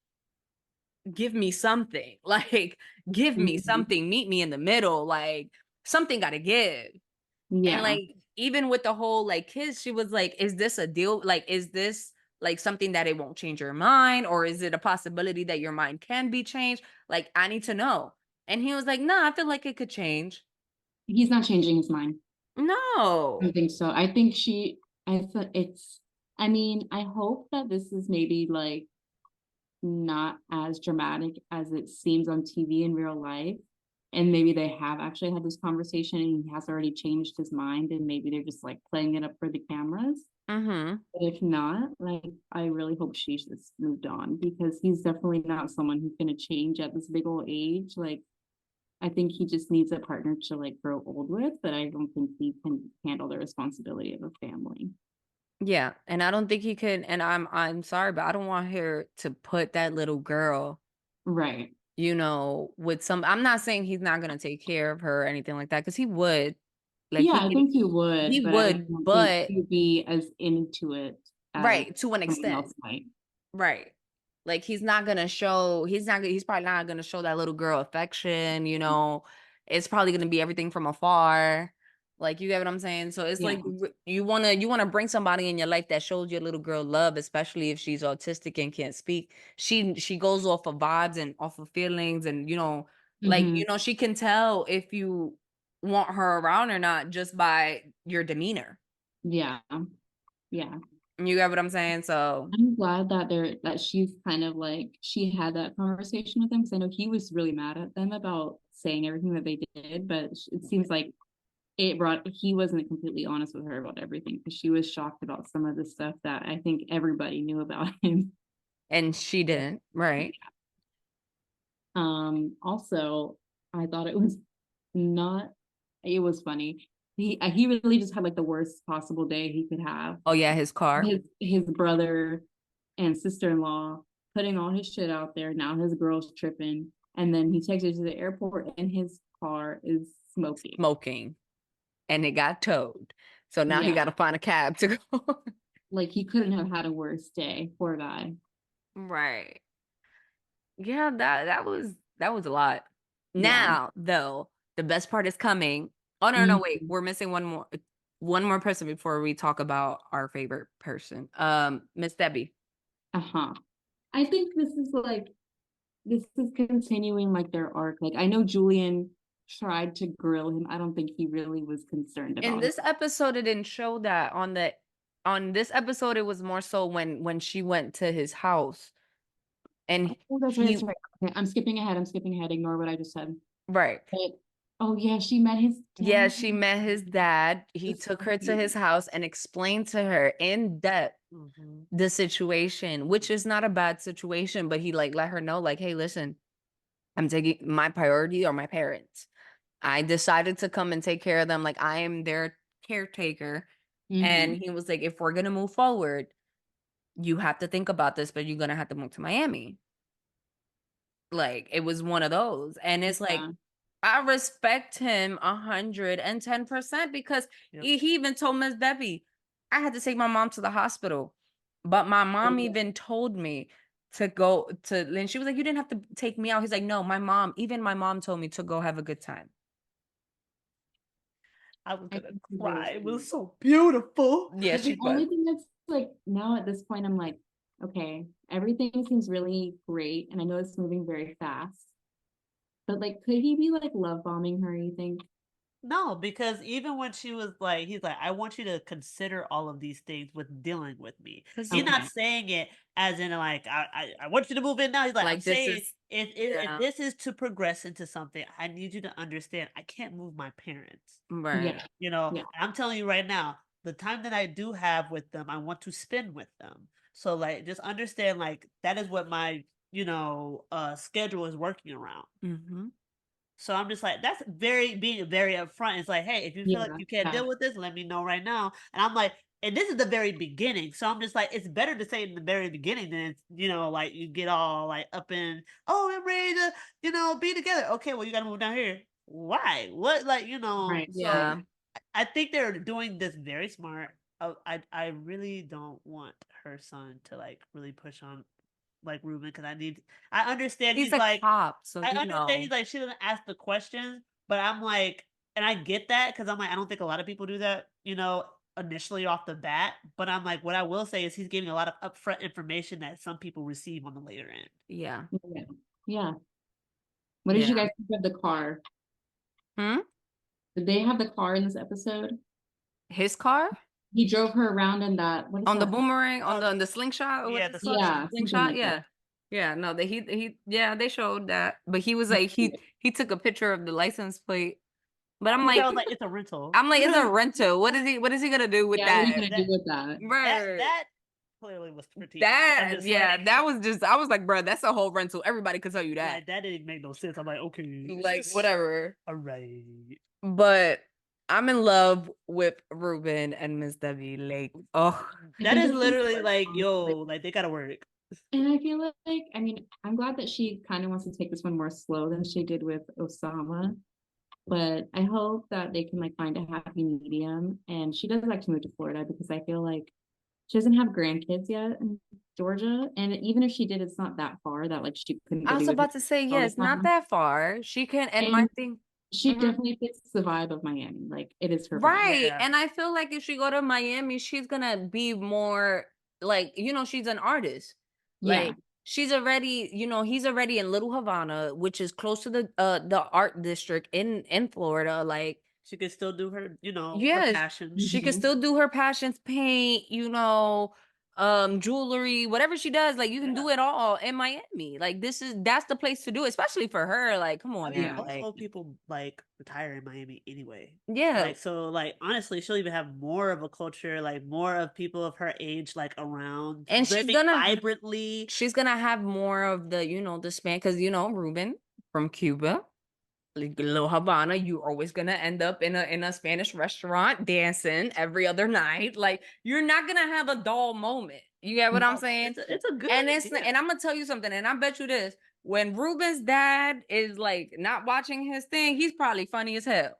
Give me something. Like, give me something. Meet me in the middle. Like, something got to give. Yeah. And like, even with the whole like kids, she was like, is this a deal? Like, is this like something that it won't change your mind? Or is it a possibility that your mind can be changed? Like, I need to know. And he was like, nah, I feel like it could change. He's not changing his mind. No. I don't think so. I think I mean, I hope that this is maybe like not as dramatic as it seems on TV in real life. And maybe they have actually had this conversation and he has already changed his mind and maybe they're just like playing it up for the cameras. Mm-hmm. But if not, like I really hope she's just moved on because he's definitely not someone who's gonna change at this big old age. Like I think he just needs a partner to like grow old with, but I don't think he can handle the responsibility of a family. Yeah, and I don't think he could. And I'm sorry, but I don't want her to put that little girl, Right. you know, with some. I'm not saying he's not gonna take care of her or anything like that, because he would. Like Yeah, I think he he would, but I would, don't think but he'd be as into it as right, to an someone extent. else might. Right. Like he's not gonna show, he's probably not gonna show that little girl affection, you know. It's probably gonna be everything from afar. Like you get what I'm saying? So it's like Yeah. you wanna bring somebody in your life that shows your little girl love, especially if she's autistic and can't speak. She goes off of vibes and off of feelings, and like Mhm. she can tell if you want her around or not just by your demeanor. Yeah. Yeah. You get what I'm saying? So I'm glad that she's kind of like she had that conversation with him because I know he was really mad at them about saying everything that they did, but it seems like he wasn't completely honest with her about everything because she was shocked about some of the stuff that I think everybody knew about him. and she didn't, right? Also, I thought it was not it was funny. He really just had like the worst possible day he could have. Oh yeah, his car. His brother and sister-in-law putting all his shit out there. Now his girl's tripping. And then he takes her to the airport and his car is smoking. Smoking, and it got towed. So now he Yeah. got to find a cab to go. Like he couldn't have had a worse day. Poor guy. Right. Yeah, that was a lot. Yeah. Now, though, the best part is coming. Oh no, wait. Mhm. We're missing one more person before we talk about our favorite person. Miss Debbie. Uh-huh. I think this is continuing like their arc. Like I know Julian tried to grill him. I don't think he really was concerned In about this episode, it didn't show that. On this episode, it was more so when she went to his house and Oh, that's right, he that's right. Okay, I'm skipping ahead. Ignore what I just said. right. But, oh yeah, she met his Yeah, dad. she met his dad. He That's took her to right. his house and explained to her in depth Mhm. the situation, which is not a bad situation, but he like let her know, like, hey, listen, I'm taking my priority are my parents. I decided to come and take care of them. Like I am their caretaker. And Mhm. he was like, if we're gonna move forward, you have to think about this, but you're gonna have to move to Miami. Like it was one of those. And it's like Yeah. I respect him 110% because Yep. he even told Miss Debbie, I had to take my mom to the hospital. But my mom Yeah. even told me to go to, and she was like, you didn't have to take me out. He's like, no, even my mom told me to go have a good time. I was I gonna think he cry. really It was is. so beautiful. Yeah, But she the only was. thing that's like now at this point, I'm like, okay, everything seems really great, and I know it's moving very fast. But like, could he be like love bombing her? You think? No, because even when she was like, he's like, I want you to consider all of these things with dealing with me. 'Cause He's not Okay. saying it as in like, I want you to move in now. He's like, I'm like this saying is, if yeah, this is to progress into something, I need you to understand I can't move my parents. right. Yeah. You know, Yeah. I'm telling you right now, the time that I do have with them, I want to spend with them. So like just understand like that is what my, schedule is working around. Mm-hmm. So I'm just like, that's being very upfront. It's like, hey, if you feel like Yeah. you can't Yeah. deal with this, let me know right now. And I'm like, and this is the very beginning. So I'm just like, it's better to say in the very beginning than it's, like you get all like up in, oh, we're ready to, be together. Okay, well, you got to move down here. Why? What? Like, Right. so Yeah. I think they're doing this very smart. I really don't want her son to like really push on like Ruben because I understand He's he's a like, cop, so I understand he's like, she doesn't ask the questions, but I'm like, and I get that because I'm like, I don't think a lot of people do that, initially off the bat. But I'm like, what I will say is he's giving a lot of upfront information that some people receive on the later end. Yeah. Yeah. Yeah. What did you Yeah. guys think of the car? Hmm? Did they have the car in this episode? His car? He drove her around in that. What is On the that? boomerang, on the slingshot, or Yeah, what's the it called? Yeah, something Slingshot, like yeah. that. Yeah, no, that yeah, they showed that. But he was like, he took a picture of the license plate. But I'm I like, was like, it's a rental. it's a rental. What is he gonna do with Yeah, what are you that? gonna do with that? Bruh. That clearly was critique. That, just yeah, like, that was just, I was like, bruh, that's a whole rental. Everybody could tell you that. like that didn't make no sense. I'm like, okay, Like, whatever. all right. But I'm in love with Ruben and Miss Debbie. Like, oh, That think is that's literally important, like, honestly. yo, like they gotta work. And I feel like, I mean, I'm glad that she kind of wants to take this one more slow than she did with Osama. But I hope that they can like find a happy medium. And she does like to move to Florida because I feel like she doesn't have grandkids yet in Georgia. And even if she did, it's not that far that like she couldn't I go was be with about to say, all yeah, the it's not time. that far. She can, and my And thing, she Mhm. definitely fits the vibe of Miami. Like it is her vibe. right. Yeah. And I feel like if she go to Miami, she's gonna be more like, she's an artist. Yeah. Like she's already, he's already in Little Havana, which is close to the art district in Florida. Like, She could still do her, her yes, passion. she could Mhm. still do her passions, paint, jewelry, whatever she does, like you can do Yeah. it all in Miami. Like that's the place to do it, especially for her. Like, come I on mean, now. Yeah. most Like, old people like retire in Miami anyway. yeah. Like so, like honestly, she'll even have more of a culture, like more of people of her age, like around And she's living gonna vibrantly. she's gonna have more of the, the span, because Ruben from Cuba, like Little Havana, you always gonna end up in a Spanish restaurant dancing every other night. Like you're not gonna have a dull moment. You get what I'm No, saying? it's a good And idea. and I'm gonna tell you something, and I bet you this: when Ruben's dad is like not watching his thing, he's probably funny as hell.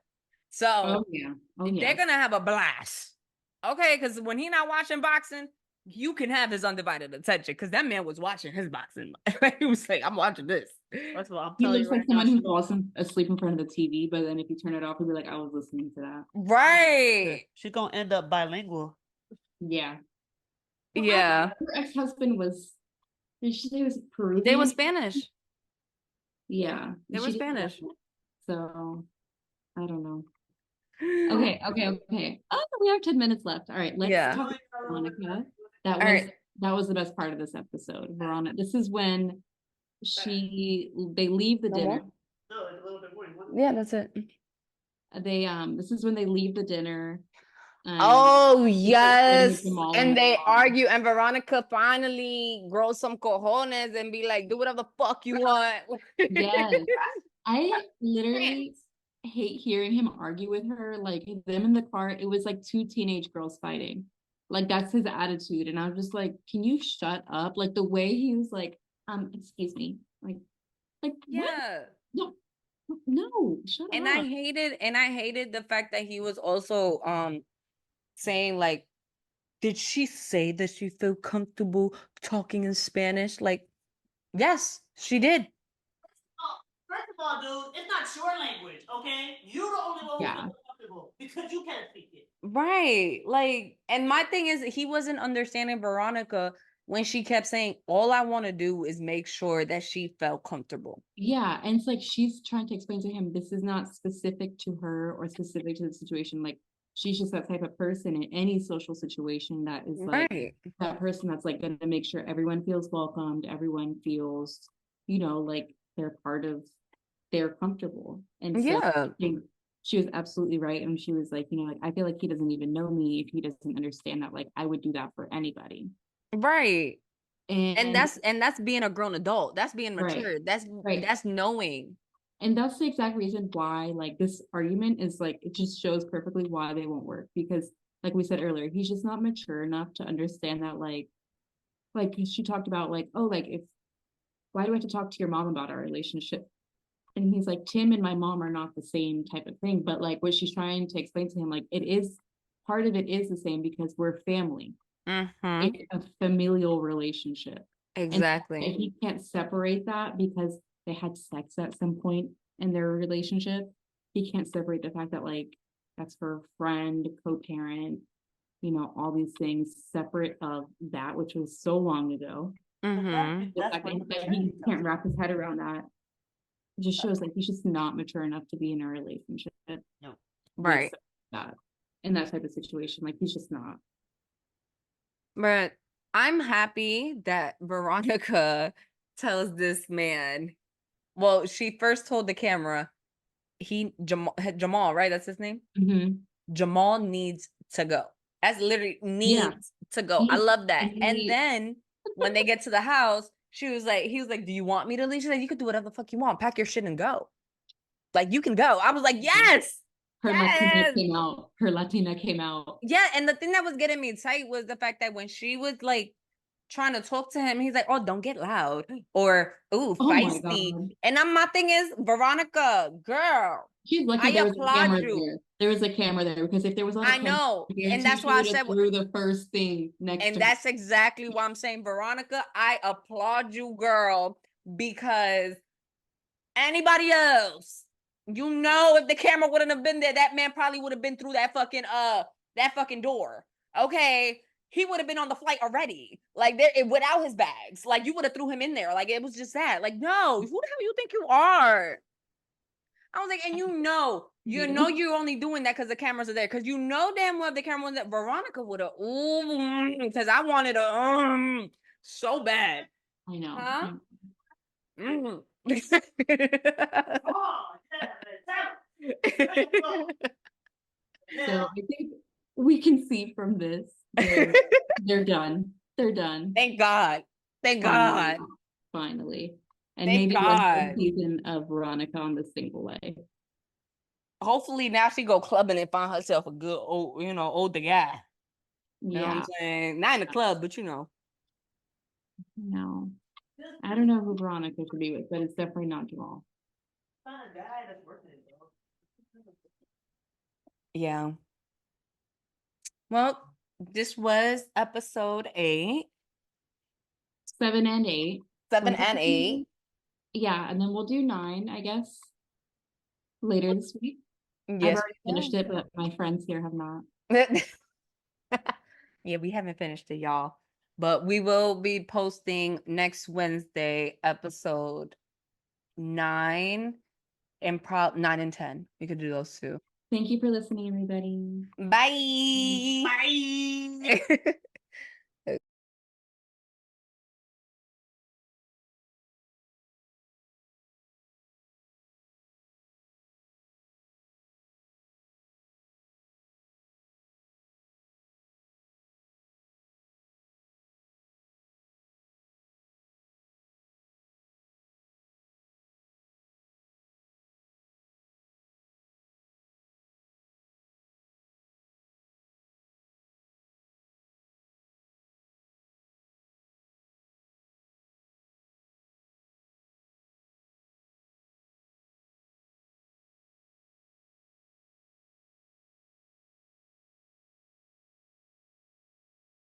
So Oh yeah. Oh yeah. they're gonna have a blast. Okay, because when he not watching boxing, you can have his undivided attention, because that man was watching his boxing. He was like, I'm watching this. First of all, I'm He telling looks you like right now, someone who she, falls asleep in front of the TV, but then if you turn it off, he'll be like, I was listening to that. Right. she's gonna end up bilingual. Yeah. Yeah. Her ex-husband was, did she say he was Peruvian? They were Spanish. Yeah. They were She did say Spanish. that. So I don't know. Okay. Oh, we have 10 minutes left. All right, let's Yeah. talk about Veronica. That All was right. that was the best part of this episode. Veronica. This is when they leave the No dinner. more? No, it's a little bit more. Yeah, that's it. This is when they leave the dinner. Oh, they start fighting with yes. Jamal And they Jamal. argue, and Veronica finally grows some cojones and be like, do whatever the fuck you want. Yes. I literally hate hearing him argue with her. Like them in the car, it was like two teenage girls fighting. Like that's his attitude. And I was just like, can you shut up? Like the way he was like, excuse me. Like what? Yeah. No, shut And up. I hated the fact that he was also saying like, did she say that she felt comfortable talking in Spanish? Like, yes, she did. First of all, dude, it's not your language, okay? You're the only one who Yeah. feels comfortable because you can't speak it. Right. Like, and my thing is, he wasn't understanding Veronica when she kept saying, all I want to do is make sure that she felt comfortable. Yeah. And it's like she's trying to explain to him this is not specific to her or specific to the situation. Like she's just that type of person in any social situation that is like Right. that person that's like going to make sure everyone feels welcomed, everyone feels, like they're comfortable. And so Yeah. I think she was absolutely right. And she was like, like, I feel like he doesn't even know me if he doesn't understand that, like, I would do that for anybody. Right. And And that's being a grown adult. That's being Right. mature. Right. That's knowing. And that's the exact reason why, like, this argument is like, it just shows perfectly why they won't work. Because, like we said earlier, he's just not mature enough to understand that, like she talked about, like, oh, like, why do I have to talk to your mom about our relationship? And he's like, Tim and my mom are not the same type of thing. But, like, what she's trying to explain to him, like, part of it is the same because we're family. Mm-hmm. It's a familial relationship. Exactly. And he can't separate that because they had sex at some point in their relationship. He can't separate the fact that, like, that's her friend, co-parent, all these things separate of that, which was so long ago. Mm-hmm. The fact that he can't wrap his head around that just shows like he's just not mature enough to be in a relationship. No. Right. That in that type of situation, like he's just not. But I'm happy that Veronica tells this man, well, she first told the camera, Jamal, right? That's his name. Mhm. Jamal needs to go. That's literally Yeah. needs to go. I He- love that. and And he- then when they get to the house, he was like, do you want me to leave? She's like, you could do whatever the fuck you want. Pack your shit and go. Like, you can go. I was like, yes. Her Yes. Latina came out. Her Latina came out. Yeah. And the thing that was getting me tight was the fact that when she was like trying to talk to him, he's like, oh, don't get loud. Or, ooh, Oh my feisty. God. And my thing is, Veronica, girl, She's lucky I there was a applaud camera you. there. There was a camera there because if there was not a I camera, know. I guarantee And that's she why I would've said, threw the first thing next and to that's exactly why I'm saying, Veronica, I applaud you, girl, because anybody else, you know, if the camera wouldn't have been there, that man probably would have been through that fucking door. Okay. He would have been on the flight already, like there without his bags. Like you would have threw him in there. Like it was just that. Like, no, who the hell you think you are? I was like, and you know Yeah. you're only doing that because the cameras are there. Because you know damn well if the camera was there, Veronica would have, because I wanted a so bad. I know. Huh? Mm. Oh, So I think we can see from this, they're done. They're done. Thank God. Thank Finally. God. Finally. And Thank maybe one more God. season of Veronica on the single way. Hopefully now she go clubbing and find herself a good old, older guy. You know what I'm Yeah. saying? Not in the club, but No. I don't know who Veronica should be with, but it's definitely not Jamal. Find a guy that's working it, though. Yeah. Well, this was episode 8, 7 and 8. 7 We'll and do- 8. Yeah, and then we'll do 9, I guess, later this week. I've Yes. already finished it, but my friends here have not. Yeah, we haven't finished it, y'all. But we will be posting next Wednesday episode 9 and 9 and 10. We could do those two. Thank you for listening, everybody. Bye. Bye.